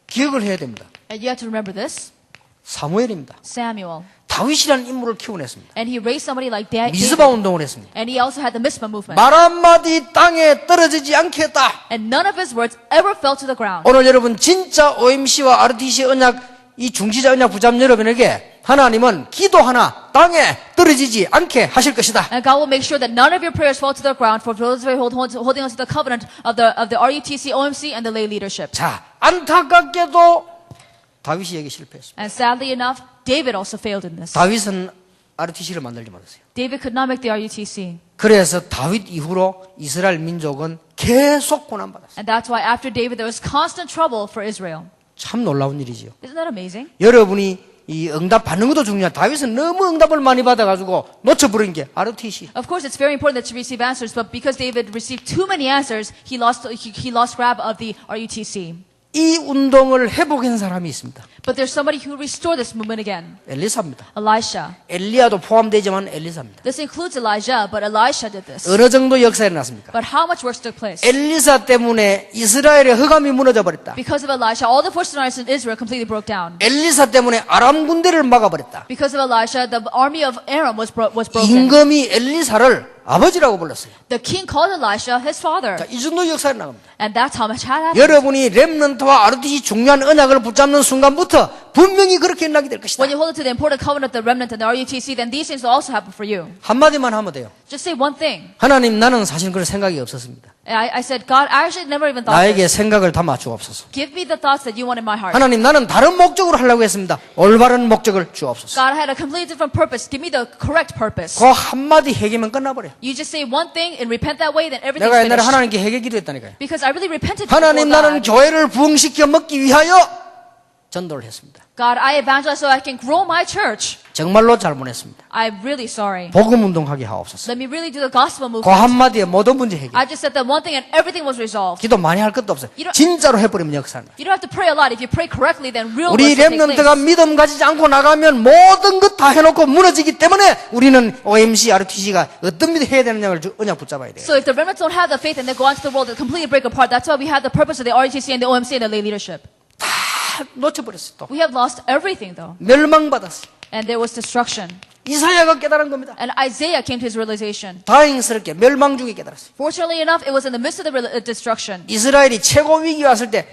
[SPEAKER 1] 기억을 해야 됩니다.
[SPEAKER 2] And you have to remember this.
[SPEAKER 1] 사무엘입니다.
[SPEAKER 2] Samuel.
[SPEAKER 1] 다윗이라는 인물을 키워냈습니다.
[SPEAKER 2] And he raised somebody like David.
[SPEAKER 1] 미스바 운동을 했습니다.
[SPEAKER 2] And he also had the Mizpah movement.
[SPEAKER 1] 말 한마디 땅에 떨어지지 않겠다.
[SPEAKER 2] And none of his words ever fell to the ground.
[SPEAKER 1] 오늘 여러분 진짜 OMC와 RUTC 언약 이 중지자 언약 부잡 여러분에게 하나님은 기도 하나 땅에 떨어지지 않게 하실 것이다.
[SPEAKER 2] And God will make sure that none of your prayers fall to the ground for those who are holding on to the covenant of the RUTC, OMC, and the lay leadership.
[SPEAKER 1] 자, 안타깝게도 다윗이 여기 실패했습니다.
[SPEAKER 2] And sadly enough, David also failed in this.
[SPEAKER 1] 다윗은 RUTC를 만들지 못했어요.
[SPEAKER 2] David could not make the RUTC.
[SPEAKER 1] 그래서 다윗 이후로 이스라엘 민족은 계속 고난받았어요.
[SPEAKER 2] And that's why after David, there was constant trouble for Israel.
[SPEAKER 1] 참 놀라운 일이지요.
[SPEAKER 2] Isn't that amazing?
[SPEAKER 1] 여러분이 이 응답 받는 것도 중요한. 다윗은 너무 응답을 많이 받아가지고 놓쳐버린 게 RUTC.
[SPEAKER 2] Of course, it's very important that you receive answers, but because David received too many answers, he lost grab of the RUTC.
[SPEAKER 1] 이 운동을 회복한 사람이 있습니다.
[SPEAKER 2] But there's somebody who restored this movement again.
[SPEAKER 1] 엘리사입니다.
[SPEAKER 2] Elisha.
[SPEAKER 1] 엘리야도 포함되지만 엘리사입니다.
[SPEAKER 2] This includes Elijah, but Elisha did this.
[SPEAKER 1] 어느 정도 역사에 났습니까?
[SPEAKER 2] But how much work took place?
[SPEAKER 1] 엘리사 때문에 이스라엘의 허감이 무너져 버렸다.
[SPEAKER 2] Because of Elisha, all the forces in Israel completely broke down.
[SPEAKER 1] 엘리사 때문에 아람 군대를 막아버렸다.
[SPEAKER 2] Because of Elisha, the army of Aram was broken.
[SPEAKER 1] 임금이 엘리사를 아버지라고 불렀어요.
[SPEAKER 2] The king called Elisha his father.
[SPEAKER 1] 자, 이 정도 역사에 나갑니다.
[SPEAKER 2] And that's how much had happened.
[SPEAKER 1] 여러분이 렘넌트와 RUTC 중요한 언약을 붙잡는 순간부터 분명히 그렇게 일어나게 될 것이다.
[SPEAKER 2] When you hold it to the important covenant, the remnant, and the RUTC, then these things will also happen for you.
[SPEAKER 1] 한마디만 하면 돼요.
[SPEAKER 2] Just say one thing.
[SPEAKER 1] 하나님, 나는 사실 그런 생각이 없었습니다.
[SPEAKER 2] I said, God, I actually never even thought
[SPEAKER 1] 나에게
[SPEAKER 2] this.
[SPEAKER 1] 생각을 담아 주옵소서.
[SPEAKER 2] Give me the thoughts that you want in my heart.
[SPEAKER 1] 하나님, 나는 다른 목적으로 하려고 했습니다. 올바른 목적을 주옵소서.
[SPEAKER 2] God, I had a completely different purpose. Give me the correct purpose.
[SPEAKER 1] 그 한마디 회개면 끝나버려.
[SPEAKER 2] You just say one thing and repent that way, then everything's
[SPEAKER 1] 내가 옛날에
[SPEAKER 2] finished.
[SPEAKER 1] 하나님께 회개 기도했다니까요.
[SPEAKER 2] Because I really repented before
[SPEAKER 1] 하나님, 나는
[SPEAKER 2] God.
[SPEAKER 1] 교회를 부흥시켜 먹기 위하여 전도를 했습니다.
[SPEAKER 2] God, I evangelize so I can grow my church.
[SPEAKER 1] 정말로 잘못했습니다.
[SPEAKER 2] I'm really sorry.
[SPEAKER 1] 복음 운동하게 하옵소서.
[SPEAKER 2] Let me really do the gospel
[SPEAKER 1] 그
[SPEAKER 2] movement.
[SPEAKER 1] 한마디에 모든 문제 해결.
[SPEAKER 2] I just said that one thing and everything was resolved.
[SPEAKER 1] 기도 많이 할 것도 없어요.
[SPEAKER 2] 이런-
[SPEAKER 1] 진짜로 해버리면 역사는.
[SPEAKER 2] You don't have to pray a lot. If you pray correctly, then real
[SPEAKER 1] 우리
[SPEAKER 2] works will take
[SPEAKER 1] 렘넌트가
[SPEAKER 2] place.
[SPEAKER 1] 믿음 가지지 않고 나가면 모든 것 다 해놓고 무너지기 때문에 우리는 OMC, RTC가 어떤 믿음 해야 되느냐를 언약 붙잡아야 돼요.
[SPEAKER 2] So if the remnants don't have the faith and they go out to the world, they completely break apart. That's why we have the purpose of the RUTC and the OMC and the lay leadership.
[SPEAKER 1] 다 놓쳐버렸어 또.
[SPEAKER 2] We have lost everything though.
[SPEAKER 1] 멸망받았어.
[SPEAKER 2] And there was destruction.
[SPEAKER 1] 이사야가 깨달은 겁니다.
[SPEAKER 2] And Isaiah came to his realization.
[SPEAKER 1] 다행스럽게 멸망 중에 깨달았어요.
[SPEAKER 2] Fortunately enough, it was in the midst of the destruction.
[SPEAKER 1] 이스라엘이 최고 위기 왔을 때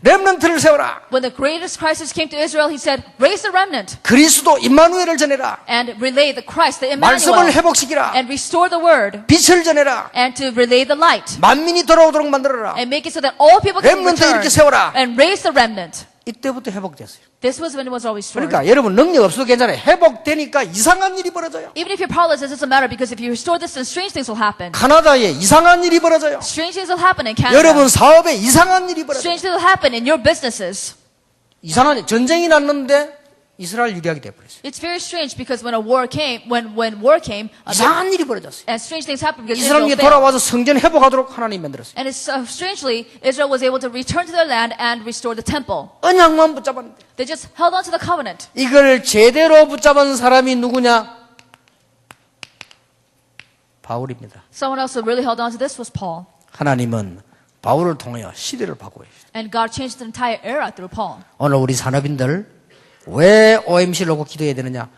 [SPEAKER 1] 렘넌트를 세워라.
[SPEAKER 2] When the greatest crisis came to Israel, he said, raise the remnant
[SPEAKER 1] 그리스도 임마누엘을 전해라.
[SPEAKER 2] and relay the Christ, the
[SPEAKER 1] 말씀을
[SPEAKER 2] Emmanuel,
[SPEAKER 1] 회복시키라.
[SPEAKER 2] and restore the word
[SPEAKER 1] 빛을 전해라.
[SPEAKER 2] and to relay the light
[SPEAKER 1] 만민이 돌아오도록 만들어라.
[SPEAKER 2] and make it so that all people can
[SPEAKER 1] 렘넌트
[SPEAKER 2] return
[SPEAKER 1] 이렇게 세워라.
[SPEAKER 2] and raise the remnant.
[SPEAKER 1] 이때부터 회복됐어요.
[SPEAKER 2] This was when it was all restored.
[SPEAKER 1] 그러니까 여러분 능력 없어도 괜찮아요. 회복되니까 이상한 일이 벌어져요.
[SPEAKER 2] Even if you're powerless, it doesn't matter because if you restore this, then strange things will happen.
[SPEAKER 1] 카나다에 이상한 일이 벌어져요.
[SPEAKER 2] Strange things will happen in
[SPEAKER 1] 여러분
[SPEAKER 2] Canada.
[SPEAKER 1] 사업에 이상한 일이 벌어져요.
[SPEAKER 2] Strange things will happen in your businesses.
[SPEAKER 1] 이상한 일, 전쟁이 났는데 이스라엘 유리하게 돼버렸어요.
[SPEAKER 2] It's very strange because when war came,
[SPEAKER 1] 이상한 일이 벌어졌어요.
[SPEAKER 2] and strange things happened because Israel
[SPEAKER 1] 이스라엘이
[SPEAKER 2] failed.
[SPEAKER 1] 돌아와서 성전 회복하도록 하나님 만들었어요.
[SPEAKER 2] And it's strangely, Israel was able to return to their land and restore the temple.
[SPEAKER 1] 언약만 붙잡았는데
[SPEAKER 2] They just held on to the covenant.
[SPEAKER 1] 이걸 제대로 붙잡은 사람이 누구냐? 바울입니다.
[SPEAKER 2] Someone else who really held on to this was Paul.
[SPEAKER 1] 하나님은 바울을 통하여 시대를 바꾸어요.
[SPEAKER 2] And God changed the entire era through Paul.
[SPEAKER 1] 오늘 우리 산업인들 왜 OMC를 놓고 기도해야 되느냐?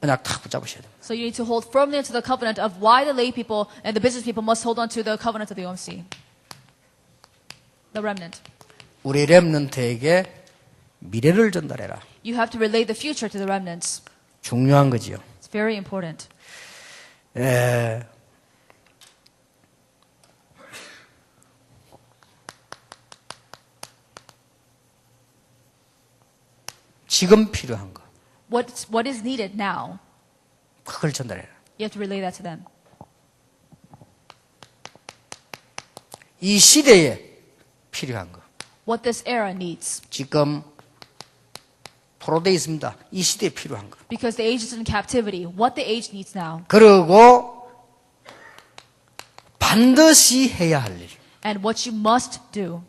[SPEAKER 1] 언약 탁 붙잡으셔야 돼요.
[SPEAKER 2] So you need to hold firmly to the covenant of why the lay people and the business people must hold on to the covenant of the OMC. The remnant.
[SPEAKER 1] 우리 렘넌트에게 미래를 전달해라.
[SPEAKER 2] You have to relay the future to the remnants.
[SPEAKER 1] 중요한 거지요.
[SPEAKER 2] It's very important.
[SPEAKER 1] 지금 필요한 거.
[SPEAKER 2] What is needed now?
[SPEAKER 1] 그걸 전달해라.
[SPEAKER 2] You have to relay that to them.
[SPEAKER 1] 이 시대에 필요한 거.
[SPEAKER 2] What this era needs.
[SPEAKER 1] 지금 포로되어 있습니다. 이 시대에 필요한 거.
[SPEAKER 2] Because the age is in captivity. What the age needs now.
[SPEAKER 1] 그리고 반드시 해야 할 일.
[SPEAKER 2] And what you must do.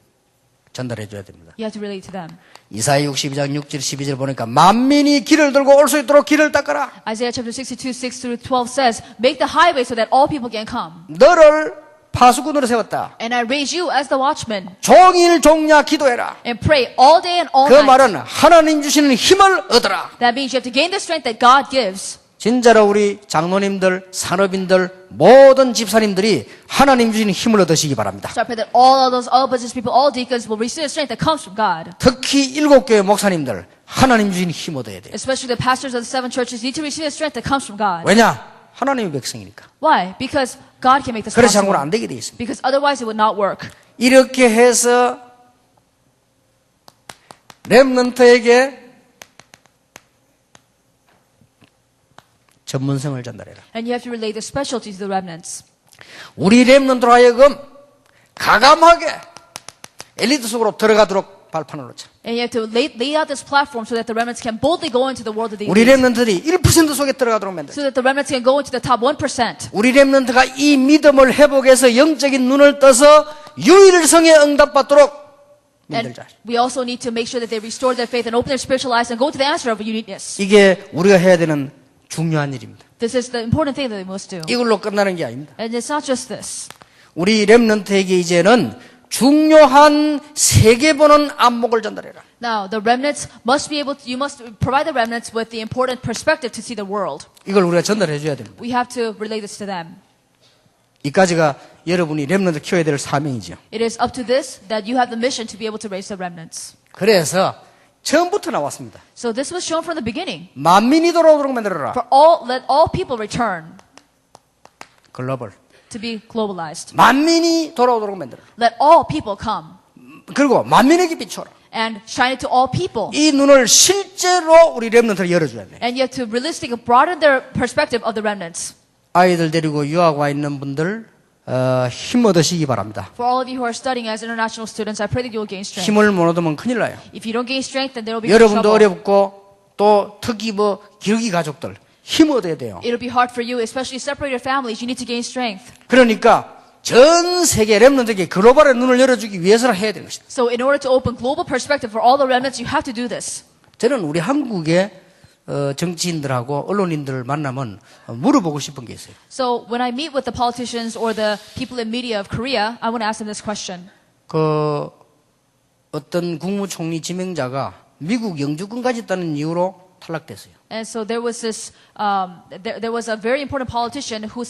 [SPEAKER 1] 전달해 줘야 됩니다.
[SPEAKER 2] You have to relay to them.
[SPEAKER 1] 이사야 62장 6절 12절 보니까 만민이 길을 들고 올 수 있도록 길을 닦아라.
[SPEAKER 2] Isaiah chapter 62, 6 through 12 says, make the highway so that all people can come.
[SPEAKER 1] 너를 파수꾼으로 세웠다.
[SPEAKER 2] And I raise you as the watchman.
[SPEAKER 1] 종일 종야 기도해라.
[SPEAKER 2] And pray all day and all
[SPEAKER 1] 그
[SPEAKER 2] night.
[SPEAKER 1] 말은 하나님 주시는 힘을 얻어라.
[SPEAKER 2] That means you have to gain the strength that God gives.
[SPEAKER 1] 진짜로 우리 장로님들, 산업인들, 모든 집사님들이 하나님 주시는 힘을 얻으시기 바랍니다.
[SPEAKER 2] So I pray that all business people, all deacons will receive the strength that comes from God.
[SPEAKER 1] 특히 7교회 목사님들 하나님 주시는 힘 얻어야 돼요.
[SPEAKER 2] Especially the pastors of the 7 churches need to receive the strength that comes from God.
[SPEAKER 1] 왜냐? 하나님의 백성이니까.
[SPEAKER 2] Why? Because God can make this
[SPEAKER 1] 그렇지 않고는 안
[SPEAKER 2] possible.
[SPEAKER 1] 되게 돼 있습니다.
[SPEAKER 2] Because otherwise it would not work.
[SPEAKER 1] 이렇게 해서 렘넌트에게 전문성을 전달해라.
[SPEAKER 2] And you have to relay the specialty to the remnants.
[SPEAKER 1] 우리 렘넌트로 하여금 가감하게 엘리트 속으로 들어가도록 발판을 놓자.
[SPEAKER 2] And you have to lay out this platform so that the remnants can boldly go into the world of the
[SPEAKER 1] 우리
[SPEAKER 2] elite.
[SPEAKER 1] 렘넌트들이 1% 속에 들어가도록 만들자.
[SPEAKER 2] So that the remnants can go into the top 1%.
[SPEAKER 1] 우리 렘넌트가 이 믿음을 회복해서 영적인 눈을 떠서 유일성에 응답받도록
[SPEAKER 2] And
[SPEAKER 1] 만들자.
[SPEAKER 2] we also need to make sure that they restore their faith and open their spiritual eyes and go to the answer of uniqueness.
[SPEAKER 1] 이게 우리가 해야 되는 중요한 일입니다.
[SPEAKER 2] This is the important thing that they must do.
[SPEAKER 1] 이걸로 끝나는 게 아닙니다.
[SPEAKER 2] And it's not just this.
[SPEAKER 1] 우리 렘넌트에게 이제는 중요한 세계 보는 안목을 전달해라.
[SPEAKER 2] Now, the remnants must be able to, you must provide the remnants with the important perspective to see the world.
[SPEAKER 1] 이걸 우리가 전달해 줘야 됩니다.
[SPEAKER 2] We have to relay this to them.
[SPEAKER 1] 이까지가 여러분이 렘넌트 키워야 될 사명이죠.
[SPEAKER 2] It is up to this that you have the mission to be able to raise the remnants.
[SPEAKER 1] 그래서 처음부터 나왔습니다.
[SPEAKER 2] So this was shown from the beginning.
[SPEAKER 1] 만민이 돌아오도록 만들어라.
[SPEAKER 2] Let all people return
[SPEAKER 1] 글로벌.
[SPEAKER 2] to be globalized.
[SPEAKER 1] 만민이 돌아오도록 만들어라.
[SPEAKER 2] Let all people come
[SPEAKER 1] 그리고 만민에게 비춰라.
[SPEAKER 2] and shine it to all people.
[SPEAKER 1] 이 눈을 실제로 우리 렘넌트를 열어줘야 돼.
[SPEAKER 2] And yet to realistically broaden their perspective of the remnants.
[SPEAKER 1] 아이들 데리고 유학 와 있는 분들 힘 얻으시기 바랍니다.
[SPEAKER 2] For all of you who are studying as international students, I pray that you will gain strength.
[SPEAKER 1] 힘을 못 얻으면 큰일 나요.
[SPEAKER 2] If you don't gain strength, then there will be
[SPEAKER 1] 여러분도
[SPEAKER 2] trouble.
[SPEAKER 1] 어렵고 또 특히 기러기 가족들 힘 얻어야 돼요.
[SPEAKER 2] It'll be hard for you, especially separated families. You need to gain strength.
[SPEAKER 1] 그러니까 전 세계 렘넌트에게 글로벌의 눈을 열어주기 위해서라 해야 되는 것이다.
[SPEAKER 2] So in order to open global perspective for all the remnants, you have to do this.
[SPEAKER 1] 저는 우리 한국의 정치인들하고 언론인들을 만나면 물어보고 싶은 게 있어요.
[SPEAKER 2] So when I meet with the politicians or the people in media of Korea, I want to ask them this question.
[SPEAKER 1] 어떤 국무총리 지명자가 미국 영주권 가졌다는 이유로 탈락됐어요.
[SPEAKER 2] And so there was this, there was a very important politician who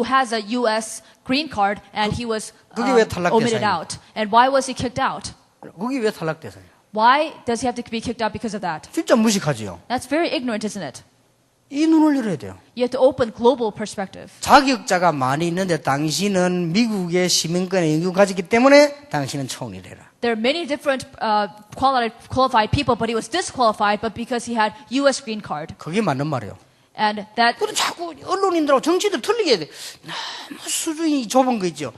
[SPEAKER 2] has a U.S. green card, and he was
[SPEAKER 1] 그게 왜 탈락됐어요?
[SPEAKER 2] omitted out. And why was he kicked out?
[SPEAKER 1] 거기 왜 탈락됐어요?
[SPEAKER 2] Why does he have to be kicked out because of that?
[SPEAKER 1] 진짜 무식하지요.
[SPEAKER 2] That's very ignorant, isn't it?
[SPEAKER 1] 이 눈을 열어야 돼요.
[SPEAKER 2] You have to open global perspective.
[SPEAKER 1] 자격자가 많이 있는데 당신은 미국의 시민권에 영주권 가졌기 때문에 당신은 총리를 해라.
[SPEAKER 2] There are many different qualified people, but he was disqualified, but because he had U.S. green card.
[SPEAKER 1] 그게 맞는 말이에요.
[SPEAKER 2] And that
[SPEAKER 1] 그리고 자꾸 언론인들하고 정치인들 틀리게 돼. 너무 수준이 좁은 거 있죠.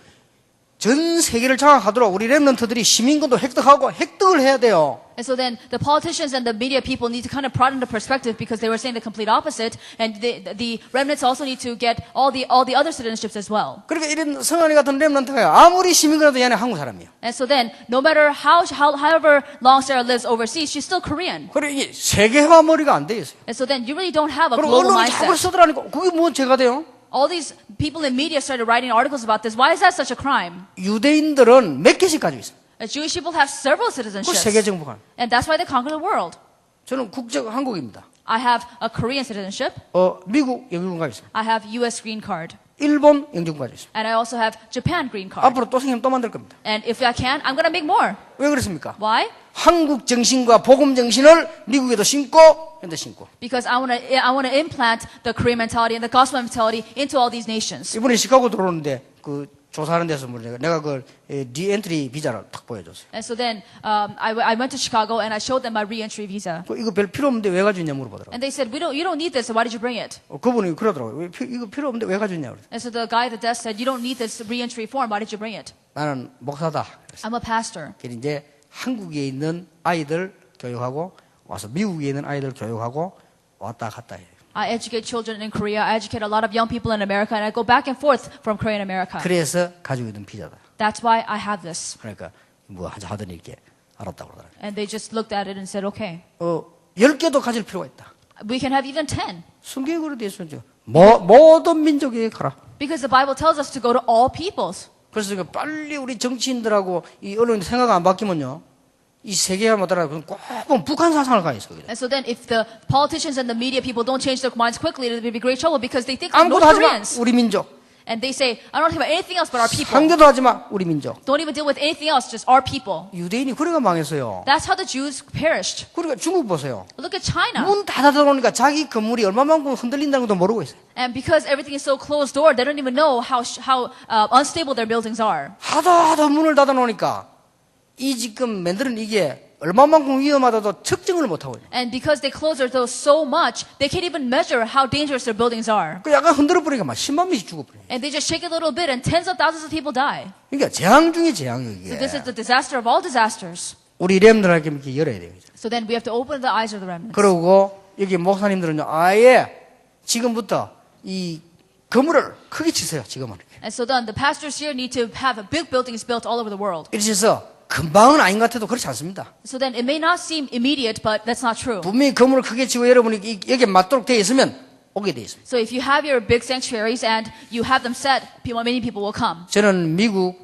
[SPEAKER 1] 전 세계를 장악하도록 우리 렘넌트들이 시민권도 획득을 해야 돼요.
[SPEAKER 2] And so then the politicians and the media people need to kind of broaden the perspective because they were saying the complete opposite. And the remnants also need to get all the other citizenships as well.
[SPEAKER 1] 그러니까 이런 성환이 같은 렘넌트가 아무리 시민권도 얘는 한국 사람이에요.
[SPEAKER 2] And so then no matter however long Sarah lives overseas, she's still Korean.
[SPEAKER 1] 그래 이게 세계화 머리가 안 돼 있어요.
[SPEAKER 2] And so then you really don't have a
[SPEAKER 1] 그리고
[SPEAKER 2] global
[SPEAKER 1] 언론이 자꾸
[SPEAKER 2] mindset.
[SPEAKER 1] 써더라니까 그게 뭐 죄가 돼요?
[SPEAKER 2] All these people in media started writing articles about this. Why is that such a crime?
[SPEAKER 1] 유대인들은 몇 개씩 가지고 있어요.
[SPEAKER 2] Jewish people have several
[SPEAKER 1] 그
[SPEAKER 2] citizenships.
[SPEAKER 1] 세계 정부가.
[SPEAKER 2] And that's why they conquer the world.
[SPEAKER 1] 저는 국적 한국입니다.
[SPEAKER 2] I have a Korean citizenship.
[SPEAKER 1] 미국 영주권 가지고 있어요.
[SPEAKER 2] I have U.S. green card.
[SPEAKER 1] 일본 영주권 가지고 있어요.
[SPEAKER 2] And I also have Japan green card.
[SPEAKER 1] 앞으로 또 생기면 또 만들 겁니다.
[SPEAKER 2] And if I can, I'm going to make more.
[SPEAKER 1] 왜 그렇습니까?
[SPEAKER 2] Why?
[SPEAKER 1] 한국 정신과 복음 정신을 미국에도 심고 현대 심고.
[SPEAKER 2] Because I want to implant the Korean mentality and the gospel mentality into all these nations.
[SPEAKER 1] 이번에 시카고 들어오는데 그 조사하는 데서 내가 그 리엔트리 비자를 딱 보여줬어요.
[SPEAKER 2] And so then I went to Chicago and I showed them my re-entry visa.
[SPEAKER 1] 이거 별 필요 없는데 왜 가져왔냐 물어보더라고요.
[SPEAKER 2] And they said, you don't need this. So why did you bring it?
[SPEAKER 1] 그분이 그러더라고요. 이거 필요 없는데 왜 가져왔냐 그랬어요.
[SPEAKER 2] And so the guy at the desk said, you don't need this re-entry form. Why did you bring it?
[SPEAKER 1] 나는 목사다. 그랬어요.
[SPEAKER 2] I'm a pastor.
[SPEAKER 1] 그래서 이제 한국에 있는 아이들 교육하고 와서 미국에 있는 아이들 교육하고 왔다 갔다 해요.
[SPEAKER 2] I educate children in Korea. I educate a lot of young people in America, and I go back and forth from Korea and America.
[SPEAKER 1] 그래서 가지고 있는 비자다.
[SPEAKER 2] That's why I have this.
[SPEAKER 1] 그러니까 뭐 하더니 이렇게 알았다고 그러더라고요.
[SPEAKER 2] And they just looked at it and said, okay.
[SPEAKER 1] 10개도 가질 필요가 있다.
[SPEAKER 2] We can have even 10.
[SPEAKER 1] 성경에 그렇게 되어 있어요. 모든 민족에게 가라.
[SPEAKER 2] Because the Bible tells us to go to all peoples.
[SPEAKER 1] 그래서 빨리 우리 정치인들하고 이 언론이 생각 안 바뀌면요. 이 세계화 못하라 그럼 꼭 북한 사상을 가 있어요.
[SPEAKER 2] And so then if the politicians and the media people don't change their minds quickly, it will be great trouble because they think of
[SPEAKER 1] 아무것도
[SPEAKER 2] North
[SPEAKER 1] 하지 마.
[SPEAKER 2] Koreans.
[SPEAKER 1] 우리 민족.
[SPEAKER 2] And they say, I don't think about anything else but our people.
[SPEAKER 1] 상대도 하지 마. 우리 민족.
[SPEAKER 2] Don't even deal with anything else, just our people.
[SPEAKER 1] 유대인이 그래가 망했어요.
[SPEAKER 2] That's how the Jews perished.
[SPEAKER 1] 그러니까 중국 보세요.
[SPEAKER 2] Look at China.
[SPEAKER 1] 문 다 닫아놓으니까 자기 건물이 얼마만큼 흔들린다는 것도 모르고 있어요.
[SPEAKER 2] And because everything is so closed door, they don't even know how unstable their buildings are.
[SPEAKER 1] 하도 문을 닫아놓으니까 이 지금 만드는 이게 얼마만큼 위험하다도 측정을 못하고 있어요.
[SPEAKER 2] And because they close their doors so much, they can't even measure how dangerous their buildings are.
[SPEAKER 1] 그 약간 흔들어 버리니까 막 10만 명씩 죽어버려요.
[SPEAKER 2] And they just shake it a little bit and tens of thousands of people die.
[SPEAKER 1] 그러니까 재앙 중에 재앙이에요.
[SPEAKER 2] So
[SPEAKER 1] 이게.
[SPEAKER 2] this is the disaster of all disasters.
[SPEAKER 1] 우리 렘들에게 이렇게 열어야 돼요.
[SPEAKER 2] So then we have to open the eyes of the remnants.
[SPEAKER 1] 그리고 여기 목사님들은요, 아예 지금부터 이 건물을 크게 치세요. 지금은.
[SPEAKER 2] And so then the pastors here need to have big buildings built all over the world.
[SPEAKER 1] 이렇게 해서 금방은 아닌 것 같아도 그렇지 않습니다.
[SPEAKER 2] So then it may not seem immediate, but that's not true.
[SPEAKER 1] 분명히 건물을 크게 치고 여러분이 여기에 맞도록 되어 있으면 오게 되어 있습니다.
[SPEAKER 2] So if you have your big sanctuaries and you have them set, many people will come.
[SPEAKER 1] 저는 미국,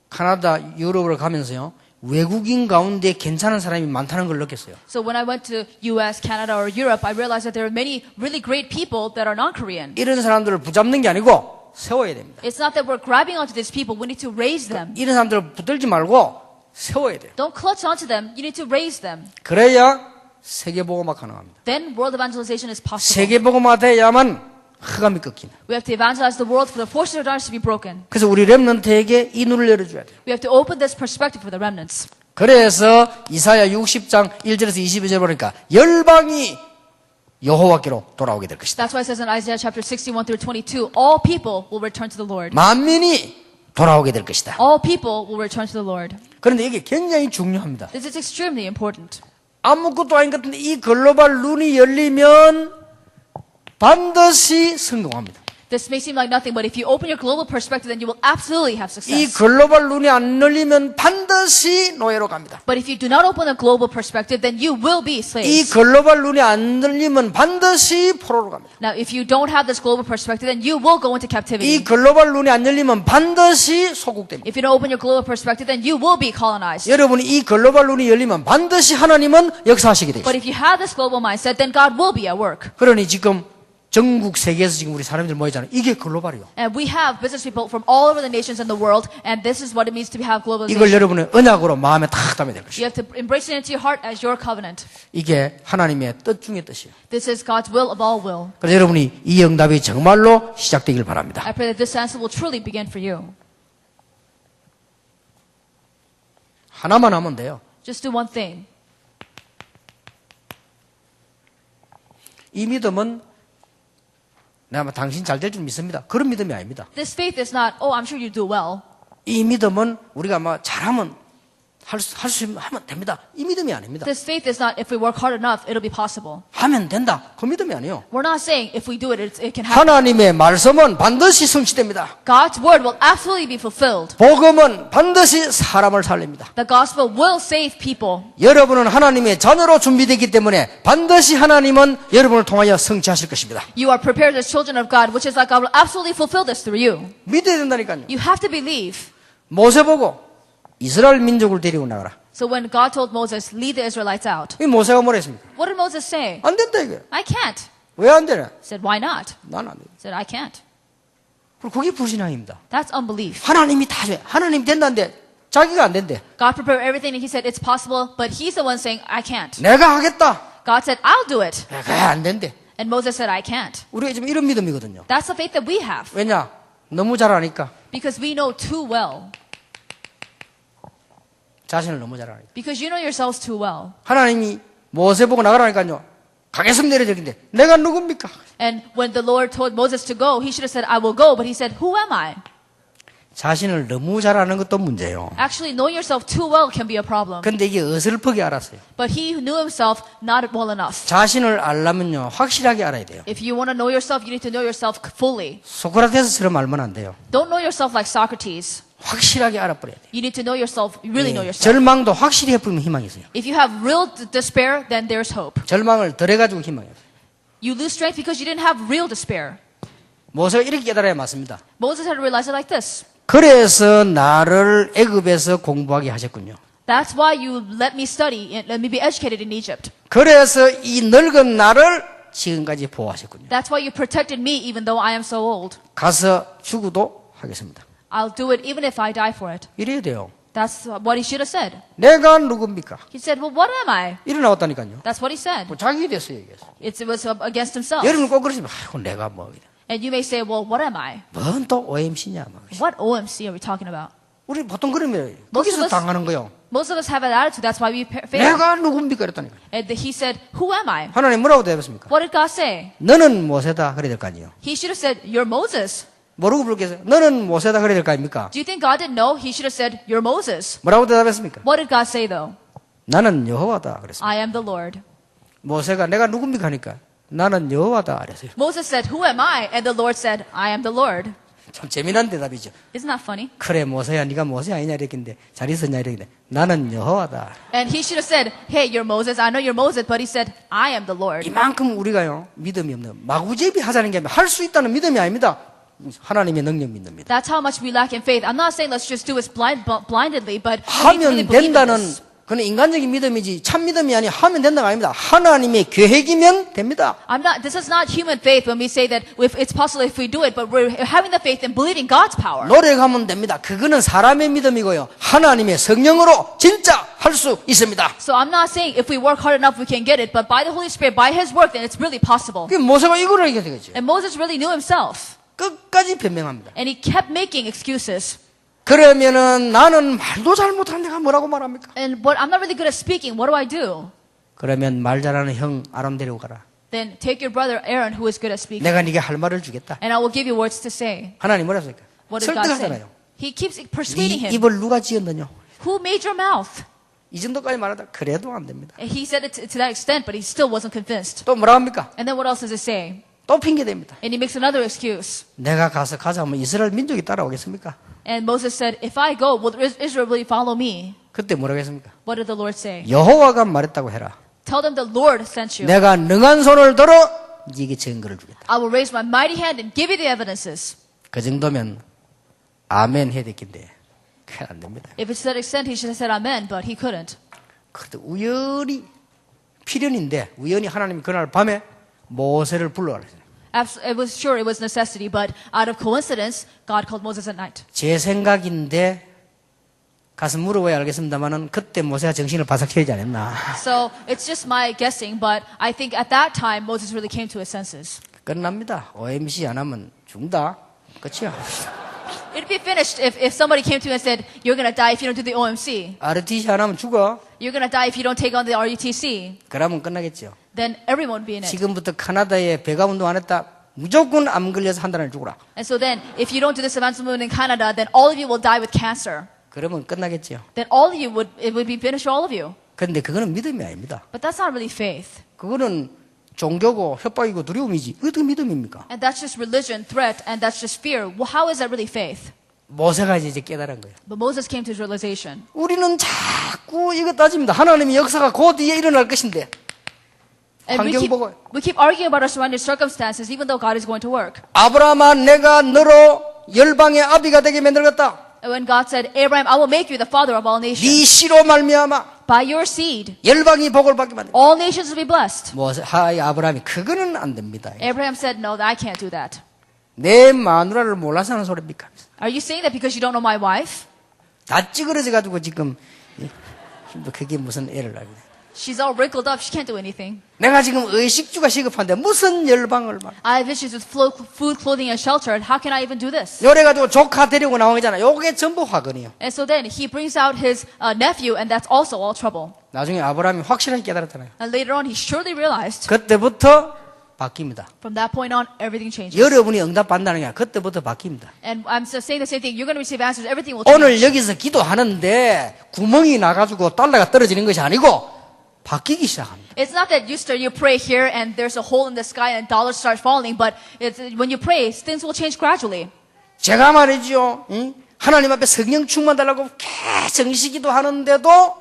[SPEAKER 1] 카나다, 유럽을 가면서요. 외국인 가운데 괜찮은 사람이 많다는 걸 느꼈어요.
[SPEAKER 2] So when I went to US, Canada, or Europe, I realized that there are many really great people that are non-Korean.
[SPEAKER 1] 이런 사람들을 붙잡는 게 아니고 세워야 됩니다.
[SPEAKER 2] It's not that we're grabbing onto these people. We need to raise them.
[SPEAKER 1] 이런 사람들을 붙들지 말고 세워야 돼요.
[SPEAKER 2] Don't clutch onto them. You need to raise them.
[SPEAKER 1] 그래야 세계복음화 가능합니다.
[SPEAKER 2] Then world evangelization is possible.
[SPEAKER 1] 세계복음화 돼야만 흑암이 꺾이는.
[SPEAKER 2] We have to evangelize the world for the forces of darkness to be broken.
[SPEAKER 1] 그래서 우리 렘넌트에게 이 눈을 열어줘야 돼요.
[SPEAKER 2] We have to open this perspective for the remnants.
[SPEAKER 1] 그래서 이사야 60장 1절에서 22절 보니까 열방이 여호와께로 돌아오게 될 것이다.
[SPEAKER 2] That's why it says in Isaiah chapter 61 through 22, all people will return to the Lord.
[SPEAKER 1] 만민이 돌아오게 될 것이다.
[SPEAKER 2] All people will return to the Lord.
[SPEAKER 1] 그런데 이게 굉장히 중요합니다.
[SPEAKER 2] This is extremely important.
[SPEAKER 1] 아무것도 아닌 것 같은데 이 글로벌 눈이 열리면 반드시 성공합니다.
[SPEAKER 2] This may seem like nothing, but if you open your global perspective, then you will absolutely have
[SPEAKER 1] 이
[SPEAKER 2] success.
[SPEAKER 1] 글로벌 눈이 안 열리면 반드시 노예로 갑니다.
[SPEAKER 2] But if you do not open a global perspective, then you will be
[SPEAKER 1] 이
[SPEAKER 2] slaves.
[SPEAKER 1] 글로벌 눈이 안 열리면 반드시 포로로 갑니다.
[SPEAKER 2] Now, if you don't have this global perspective, then you will go into
[SPEAKER 1] 이
[SPEAKER 2] captivity.
[SPEAKER 1] 글로벌 눈이 안 열리면 반드시 소국됩니다.
[SPEAKER 2] If you don't open your global perspective, then you will be colonized.
[SPEAKER 1] 여러분이 이 글로벌 눈이 열리면 반드시 하나님은 역사하시게 되겠습니다.
[SPEAKER 2] But if you have this global mindset, then God will be at work.
[SPEAKER 1] 그러니 지금 전국 세계에서 지금 우리 사람들 모이잖아요. 이게 글로벌이요.
[SPEAKER 2] And we have business people from all over the nations in the world, and this is what it means to have
[SPEAKER 1] 이걸
[SPEAKER 2] globalization.
[SPEAKER 1] 여러분의 언약으로 마음에 탁 담아야 될 것이에요.
[SPEAKER 2] You have to embrace it into your heart as your covenant.
[SPEAKER 1] 이게 하나님의 뜻 중의 뜻이에요.
[SPEAKER 2] This is God's will of all will.
[SPEAKER 1] 그래서 여러분이 이 응답이 정말로 시작되길 바랍니다.
[SPEAKER 2] I pray that this answer will truly begin for you.
[SPEAKER 1] 하나만 하면 돼요.
[SPEAKER 2] Just do one thing.
[SPEAKER 1] 이 믿음은 내가 아마 당신 잘 될 줄 믿습니다. 그런 믿음이 아닙니다.
[SPEAKER 2] This faith is not, oh, I'm sure you do well.
[SPEAKER 1] 이 믿음은 우리가 아마 잘하면 할 수 하면 됩니다. 이 믿음이 아닙니다.
[SPEAKER 2] This faith is not, if we work hard enough, it'll be possible.
[SPEAKER 1] 하면 된다. 그 믿음이 아니에요.
[SPEAKER 2] We're not saying if we do it, it can happen.
[SPEAKER 1] 하나님의 말씀은 반드시 성취됩니다.
[SPEAKER 2] God's word will absolutely be fulfilled.
[SPEAKER 1] 복음은 반드시 사람을 살립니다.
[SPEAKER 2] The gospel will save people.
[SPEAKER 1] 여러분은 하나님의 자녀로 준비되기 때문에 반드시 하나님은 여러분을 통하여 성취하실 것입니다.
[SPEAKER 2] You are prepared as children of God, which is like God will absolutely fulfill this through you.
[SPEAKER 1] 믿어야 된다니까요.
[SPEAKER 2] You have to believe.
[SPEAKER 1] 모세 보고 이스라엘 민족을 데리고 나가라.
[SPEAKER 2] So when God told Moses, lead the Israelites out,
[SPEAKER 1] 이 모세가 뭐라 했습니까?
[SPEAKER 2] what did Moses say?
[SPEAKER 1] 안 된다 이게.
[SPEAKER 2] I can't.
[SPEAKER 1] 왜 안 되나?
[SPEAKER 2] He said, why not?
[SPEAKER 1] 난 안 돼.
[SPEAKER 2] He said, I can't.
[SPEAKER 1] 그리고 그게 불신앙입니다.
[SPEAKER 2] That's unbelief.
[SPEAKER 1] 하나님이 다 줘. 하나님 된다는데 자기가 안 된대.
[SPEAKER 2] God prepared everything and he said, it's possible, but he's the one saying, I can't.
[SPEAKER 1] 내가 하겠다.
[SPEAKER 2] God said, I'll do it.
[SPEAKER 1] 그게 안 된대.
[SPEAKER 2] And Moses said, I can't.
[SPEAKER 1] 우리가 지금 이런 믿음이거든요.
[SPEAKER 2] That's the faith that we have.
[SPEAKER 1] 왜냐? 너무 잘 아니까.
[SPEAKER 2] Because we know too well.
[SPEAKER 1] 자신을 너무 잘 아니까.
[SPEAKER 2] Because you know yourselves too well.
[SPEAKER 1] 하나님이 모세 보고 나가라니까요. 가겠습니다 이랬는데 내가 누굽니까?
[SPEAKER 2] And when the Lord told Moses to go, he should have said, I will go. But he said, who am I?
[SPEAKER 1] 자신을 너무 잘 아는 것도 문제예요.
[SPEAKER 2] Actually, knowing yourself too well can be a problem.
[SPEAKER 1] 근데 이게 어설프게 알았어요.
[SPEAKER 2] But he knew himself not well enough.
[SPEAKER 1] 자신을 알려면요 확실하게 알아야 돼요.
[SPEAKER 2] If you want to know yourself, you need to know yourself fully.
[SPEAKER 1] 소크라테스처럼 알면 안 돼요.
[SPEAKER 2] Don't know yourself like Socrates.
[SPEAKER 1] 확실하게 알아버려야 돼요.
[SPEAKER 2] You need to know yourself, really know yourself.
[SPEAKER 1] 절망도 확실히 해버리면 희망이 있어요.
[SPEAKER 2] If you have real despair, then there's hope.
[SPEAKER 1] 절망을 덜 해가지고 희망이 없어요.
[SPEAKER 2] You lose strength because you didn't have real despair.
[SPEAKER 1] 모세가 이렇게 깨달아야 맞습니다.
[SPEAKER 2] Moses had to realize it like this.
[SPEAKER 1] 그래서 나를 애굽에서 공부하게 하셨군요.
[SPEAKER 2] That's why you let me study and let me be educated in Egypt.
[SPEAKER 1] 그래서 이 늙은 나를 지금까지 보호하셨군요.
[SPEAKER 2] That's why you protected me even though I am so old.
[SPEAKER 1] 가서 죽어도 하겠습니다.
[SPEAKER 2] I'll do it even if I die for it.
[SPEAKER 1] 이래야 돼요.
[SPEAKER 2] That's what he should have said.
[SPEAKER 1] 내가 누굽니까?
[SPEAKER 2] He said, well, what am I?
[SPEAKER 1] 이래 나왔다니까요.
[SPEAKER 2] That's what he said.
[SPEAKER 1] 뭐 자기 대해서 얘기했어.
[SPEAKER 2] It was against himself.
[SPEAKER 1] 여러분 꼭 그러시면 아이고 내가 뭐
[SPEAKER 2] And you may say, well, what am I?
[SPEAKER 1] 뭔 또 OMC냐 막.
[SPEAKER 2] What OMC are we talking about?
[SPEAKER 1] 우리 보통 그러면
[SPEAKER 2] Most
[SPEAKER 1] 거기서
[SPEAKER 2] of us-
[SPEAKER 1] 당하는 거요.
[SPEAKER 2] Most of us have an attitude. That's why we fail.
[SPEAKER 1] 내가 누굽니까 이랬다니까.
[SPEAKER 2] And he said, who am I?
[SPEAKER 1] 하나님 뭐라고 대답했습니까?
[SPEAKER 2] What did God say?
[SPEAKER 1] 너는 모세다 그래야 될 거 아니에요.
[SPEAKER 2] He should have said, you're Moses.
[SPEAKER 1] 모르고 부르겠어요. 너는 모세다 그래야 될 거 아닙니까?
[SPEAKER 2] Do you think God didn't know? He should have said, you're Moses.
[SPEAKER 1] 뭐라고 대답했습니까?
[SPEAKER 2] What did God say though?
[SPEAKER 1] 나는 여호와다 그랬어요.
[SPEAKER 2] I am the Lord.
[SPEAKER 1] 모세가 내가 누굽니까 하니까 나는 여호와다 그랬어요.
[SPEAKER 2] Moses said, who am I? And the Lord said, I am the Lord.
[SPEAKER 1] 참 재미난 대답이죠.
[SPEAKER 2] Isn't that funny?
[SPEAKER 1] 그래 모세야 네가 모세 아니냐 이랬는데 잘 있었냐 이랬는데 나는 여호와다.
[SPEAKER 2] And he should have said, hey, you're Moses. I know you're Moses. But he said, I am the Lord.
[SPEAKER 1] 이만큼 우리가요 믿음이 없는 마구제비 하자는 게 할 수 있다는 믿음이 아닙니다. 하나님의 능력 믿습니다.
[SPEAKER 2] That's how much we lack in faith. I'm not saying let's just do it blindly, but we need to really
[SPEAKER 1] 하면
[SPEAKER 2] believe in
[SPEAKER 1] 된다는
[SPEAKER 2] this.
[SPEAKER 1] 그건 인간적인 믿음이지 참 믿음이 아니 하면 된다가 아닙니다. 하나님의 계획이면 됩니다.
[SPEAKER 2] This is not human faith when we say that if it's possible if we do it, but we're having the faith and believing God's power.
[SPEAKER 1] 노력하면 됩니다. 그거는 사람의 믿음이고요. 하나님의 성령으로 진짜 할 수 있습니다.
[SPEAKER 2] So I'm not saying if we work hard enough we can get it, but by the Holy Spirit, by His work, then it's really possible.
[SPEAKER 1] 그 모세가 이거를 하게 되겠죠.
[SPEAKER 2] And Moses really knew himself.
[SPEAKER 1] 끝까지 변명합니다.
[SPEAKER 2] And he kept making excuses.
[SPEAKER 1] 그러면은 나는 말도 잘 못하는 내가 뭐라고 말합니까?
[SPEAKER 2] And but I'm not really good at speaking. What do I do?
[SPEAKER 1] 그러면 말 잘하는 형 아람 데리고 가라.
[SPEAKER 2] Then take your brother Aaron, who is good at speaking,
[SPEAKER 1] 내가 네게 할 말을 주겠다.
[SPEAKER 2] and I will give you words to say.
[SPEAKER 1] 하나님 뭐라 했습니까?
[SPEAKER 2] What did God say?
[SPEAKER 1] 설득하잖아요.
[SPEAKER 2] He keeps persuading
[SPEAKER 1] 네
[SPEAKER 2] him.
[SPEAKER 1] 입을 누가 지었느냐?
[SPEAKER 2] Who made your mouth?
[SPEAKER 1] 이 정도까지 말하다 그래도 안 됩니다.
[SPEAKER 2] And he said it to that extent, but he still wasn't convinced.
[SPEAKER 1] 또 뭐라 합니까?
[SPEAKER 2] And then what else does it say?
[SPEAKER 1] 또 핑계 댑니다.
[SPEAKER 2] And he makes another excuse.
[SPEAKER 1] 내가 가자 하면 이스라엘 민족이 따라오겠습니까?
[SPEAKER 2] And Moses said, if I go, will Israel really follow me?
[SPEAKER 1] 그때 뭐라고 했습니까?
[SPEAKER 2] What did the Lord say?
[SPEAKER 1] 여호와가 말했다고 해라.
[SPEAKER 2] Tell them the Lord sent you.
[SPEAKER 1] 내가 능한 손을 들어 네게 증거를 주겠다.
[SPEAKER 2] I will raise my mighty hand and give you the evidences.
[SPEAKER 1] 그 정도면 아멘 해야 됐긴데 그게 안 됩니다.
[SPEAKER 2] If it's to that extent, he should have said amen, but he couldn't.
[SPEAKER 1] 그래도 우연히 필연인데 우연히 하나님이 그날 밤에 모세를 불러라.
[SPEAKER 2] It was sure it was necessity, but out of coincidence, God called Moses at night.
[SPEAKER 1] 제 생각인데 가서 물어봐야 알겠습니다만은 그때 모세가 정신을 바싹 차리지 않았나.
[SPEAKER 2] So it's just my guessing, but I think at that time Moses really came to his senses.
[SPEAKER 1] 끝납니다. OMC 안 하면 죽는다. 끝이야.
[SPEAKER 2] It'd be finished if somebody came to you and said, "You're gonna die if you don't do the OMC.
[SPEAKER 1] RTC 안 하면 죽어.
[SPEAKER 2] You're gonna die if you don't take on the RUTC."
[SPEAKER 1] 그러면 끝나겠죠.
[SPEAKER 2] Then everyone would be in it.
[SPEAKER 1] 지금부터 카나다에 배가 운동 안 했다. 무조건 암 걸려서 한 달 안에 죽어라.
[SPEAKER 2] And so then, if you don't do this advanced movement in Canada, then all of you will die with cancer.
[SPEAKER 1] 그러면 끝나겠죠.
[SPEAKER 2] Then all of you it would be finished for all of you.
[SPEAKER 1] 그런데 그거는 믿음이 아닙니다.
[SPEAKER 2] But that's not really faith.
[SPEAKER 1] 그거는 종교고 협박이고 두려움이지. 어떻게 믿음입니까?
[SPEAKER 2] And that's just religion, threat, and that's just fear. Well, how is that really faith?
[SPEAKER 1] 모세가 이제 깨달은 거예요.
[SPEAKER 2] But Moses came to his realization.
[SPEAKER 1] 우리는 자꾸 이거 따집니다. 하나님의 역사가 곧 뒤에 일어날 것인데.
[SPEAKER 2] And
[SPEAKER 1] 환경 보고.
[SPEAKER 2] we keep arguing about our surrounding circumstances, even though God is going to work.
[SPEAKER 1] 아브라함아 내가 너로 열방의 아비가 되게 만들었다.
[SPEAKER 2] And when God said, Abraham, I will make you the father of all nations.
[SPEAKER 1] 네 씨로 말미암아
[SPEAKER 2] By your seed,
[SPEAKER 1] 열방이 복을 받게 만든다.
[SPEAKER 2] all nations will be blessed.
[SPEAKER 1] 아브라함이 그거는 안 됩니다.
[SPEAKER 2] Abraham said, no, I can't do that.
[SPEAKER 1] 내 마누라를 몰라서 하는 소리입니까?
[SPEAKER 2] Are you saying that because you don't know my wife?
[SPEAKER 1] 다 찌그러져 가지고 지금 그게 무슨 애를 알고.
[SPEAKER 2] She's all wrinkled up. She can't do anything.
[SPEAKER 1] 내가 지금 의식주가 시급한데 무슨 열방을 말.
[SPEAKER 2] I have issues with food, clothing, and shelter. How can I even do this?
[SPEAKER 1] 요래 가지고 조카 데리고 나온 거잖아. 요게 전부 화근이요.
[SPEAKER 2] And so then he brings out his nephew, and that's also all trouble.
[SPEAKER 1] 나중에 아브라함이 확실하게 깨달았잖아요.
[SPEAKER 2] And later on, he surely realized.
[SPEAKER 1] 그때부터 바뀝니다.
[SPEAKER 2] From that point on, everything changes.
[SPEAKER 1] 여러분이 응답받는다는 게 그때부터 바뀝니다.
[SPEAKER 2] And I'm saying the same thing. You're going to receive answers. Everything will
[SPEAKER 1] 오늘
[SPEAKER 2] change.
[SPEAKER 1] 여기서 기도하는데 구멍이 나가지고 달러가 떨어지는 것이 아니고 바뀌기 시작합니다.
[SPEAKER 2] It's not that you pray here and there's a hole in the sky and dollars start falling, but it's, when you pray, things will change gradually.
[SPEAKER 1] 제가 말이죠. 하나님 앞에 성령 충만 달라고 정식기도 하는데도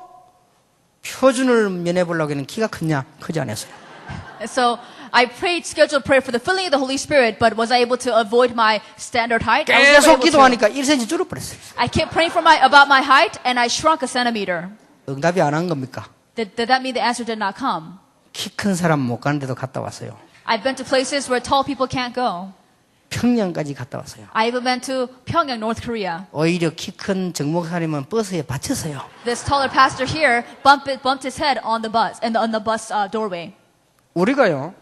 [SPEAKER 1] 표준을 면해보려고 하는 키가 크냐? 크지 않았어요.
[SPEAKER 2] And so I prayed scheduled prayer for the filling of the Holy Spirit, but was I able to avoid my standard height? I was never
[SPEAKER 1] 계속
[SPEAKER 2] able to.
[SPEAKER 1] 기도하니까 1cm 줄어버렸어요.
[SPEAKER 2] I kept praying about my height and I shrunk a centimeter.
[SPEAKER 1] 응답이 안 한 겁니까?
[SPEAKER 2] Did that mean the answer did not come?
[SPEAKER 1] 키 큰 사람 못 가는 데도 갔다 왔어요.
[SPEAKER 2] I've been to places where tall people can't go.
[SPEAKER 1] 평양까지 갔다 왔어요.
[SPEAKER 2] I even been to Pyongyang, North Korea.
[SPEAKER 1] 오히려 키 큰 정목사님은 버스에 받쳤어요.
[SPEAKER 2] This taller pastor here bumped his head on the bus on the bus doorway.
[SPEAKER 1] 우리가요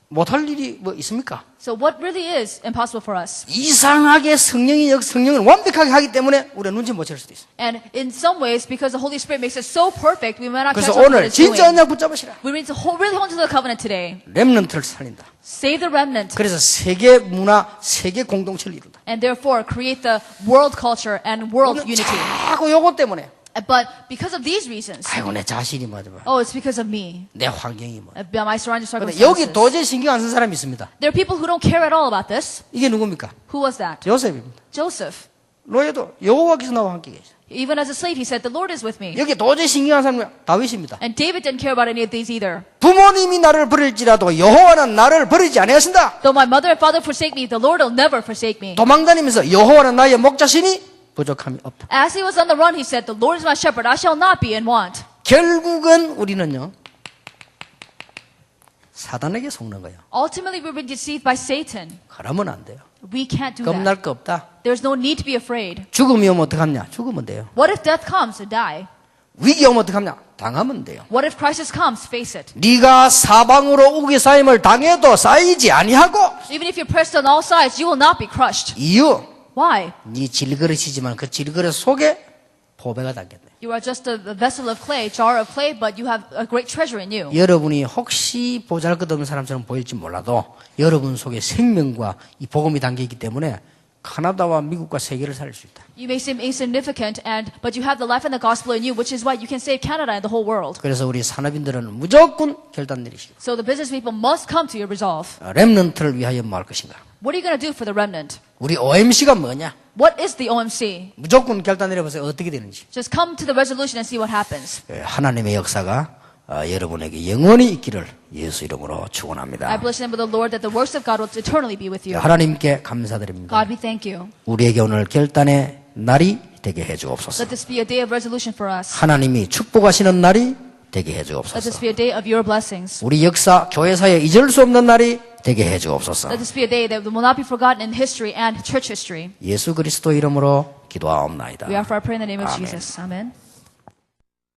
[SPEAKER 1] 못할 일이 뭐 있습니까?
[SPEAKER 2] So what really is impossible for us?
[SPEAKER 1] 이상하게 성령을 완벽하게 하기 때문에 우리가 눈치 못 챌 수도 있어요.
[SPEAKER 2] And in some ways, because the Holy Spirit makes it so perfect, we might not
[SPEAKER 1] 그래서
[SPEAKER 2] catch on what
[SPEAKER 1] 오늘
[SPEAKER 2] it's doing.
[SPEAKER 1] 진짜 언약 붙잡으시라.
[SPEAKER 2] We need to really hold to the covenant today.
[SPEAKER 1] 렘넌트를 살린다.
[SPEAKER 2] Save the remnant.
[SPEAKER 1] 그래서 세계 문화, 세계 공동체를 이룬다.
[SPEAKER 2] And therefore create the world culture and world unity.
[SPEAKER 1] 자꾸 요거 때문에
[SPEAKER 2] But because of these reasons,
[SPEAKER 1] 아이고 내 자신이 뭐지
[SPEAKER 2] oh, it's because of me,
[SPEAKER 1] 내 환경이 뭐.
[SPEAKER 2] my surrounding
[SPEAKER 1] 근데
[SPEAKER 2] circumstances.
[SPEAKER 1] 여기 도저히 신경 안 쓴 사람이 있습니다.
[SPEAKER 2] There are people who don't care at all about this.
[SPEAKER 1] 이게 누굽니까?
[SPEAKER 2] Who was that?
[SPEAKER 1] 요셉입니다.
[SPEAKER 2] Joseph.
[SPEAKER 1] 노예도 여호와께서 나와 함께 계셔.
[SPEAKER 2] Even as a slave, he said, "The Lord is with me."
[SPEAKER 1] 여기 도저히 신경 안 쓰는 사람이 다윗입니다.
[SPEAKER 2] And David didn't care about any of these either.
[SPEAKER 1] 부모님이 나를 버릴지라도 여호와는 나를 버리지 아니하신다.
[SPEAKER 2] Though my mother and father forsake me, the Lord will never forsake me.
[SPEAKER 1] 도망다니면서 여호와는 나의 목자시니 부족함이 없다.
[SPEAKER 2] As he was on the run, he said, "The Lord is my shepherd; I shall not be in want."
[SPEAKER 1] 결국은 우리는요, 사단에게 속는 거예요.
[SPEAKER 2] Ultimately, we've been deceived by Satan.
[SPEAKER 1] 그러면 안 돼요.
[SPEAKER 2] We can't do
[SPEAKER 1] 겁날
[SPEAKER 2] that.
[SPEAKER 1] 거 없다.
[SPEAKER 2] There's no need to be afraid.
[SPEAKER 1] 죽음이 오면 어떡하냐? 죽으면 돼요.
[SPEAKER 2] What if death comes? To die.
[SPEAKER 1] 위기 오면 어떡하냐? 당하면 돼요.
[SPEAKER 2] What if crisis comes? Face it.
[SPEAKER 1] 네가 사방으로 우기싸임을 당해도 쌓이지 아니하고.
[SPEAKER 2] Even if you're pressed on all sides, you will not be crushed.
[SPEAKER 1] 이유,
[SPEAKER 2] Why?
[SPEAKER 1] 네 질그릇이지만 그 질그릇 속에 보배가 담겼네.
[SPEAKER 2] You are just a vessel of clay, jar of clay, but you have a great treasure in you.
[SPEAKER 1] 여러분이 혹시 보잘것없는 사람처럼 보일지 몰라도 여러분 속에 생명과 이 복음이 담겨있기 때문에 카나다와 미국과 세계를 살릴 수 있다.
[SPEAKER 2] You may seem insignificant, but you have the life and the gospel in you, which is why you can save Canada and the whole world.
[SPEAKER 1] 그래서 우리 산업인들은 무조건 결단 내리시고
[SPEAKER 2] So the business people must come to your resolve.
[SPEAKER 1] 렘넌트를 위하여 뭐 할 것인가?
[SPEAKER 2] What are you going to do for the remnant?
[SPEAKER 1] 우리 OMC가 뭐냐?
[SPEAKER 2] What is the OMC?
[SPEAKER 1] 무조건 결단 내려보세요. 어떻게 되는지.
[SPEAKER 2] Just come to the resolution and see what happens.
[SPEAKER 1] 하나님의 역사가 여러분에게 영원히 있기를 예수 이름으로 축원합니다.
[SPEAKER 2] I bless the name of the Lord that the works of God will eternally be with you.
[SPEAKER 1] 하나님께 감사드립니다.
[SPEAKER 2] God, we thank you.
[SPEAKER 1] 우리에게 오늘 결단의 날이 되게 해주옵소서.
[SPEAKER 2] Let this be a day of resolution for us.
[SPEAKER 1] 하나님이 축복하시는 날이 되게
[SPEAKER 2] Let this
[SPEAKER 1] 해주옵소서.
[SPEAKER 2] be a day of your blessings.
[SPEAKER 1] 우리 역사, 교회사에 잊을 수 없는 날이 되게 해주옵소서.
[SPEAKER 2] Let this be a day that will not be forgotten in history and church history.
[SPEAKER 1] 예수 그리스도 이름으로 기도하옵나이다.
[SPEAKER 2] We offer our prayer in the name of
[SPEAKER 1] Amen.
[SPEAKER 2] Jesus. Amen.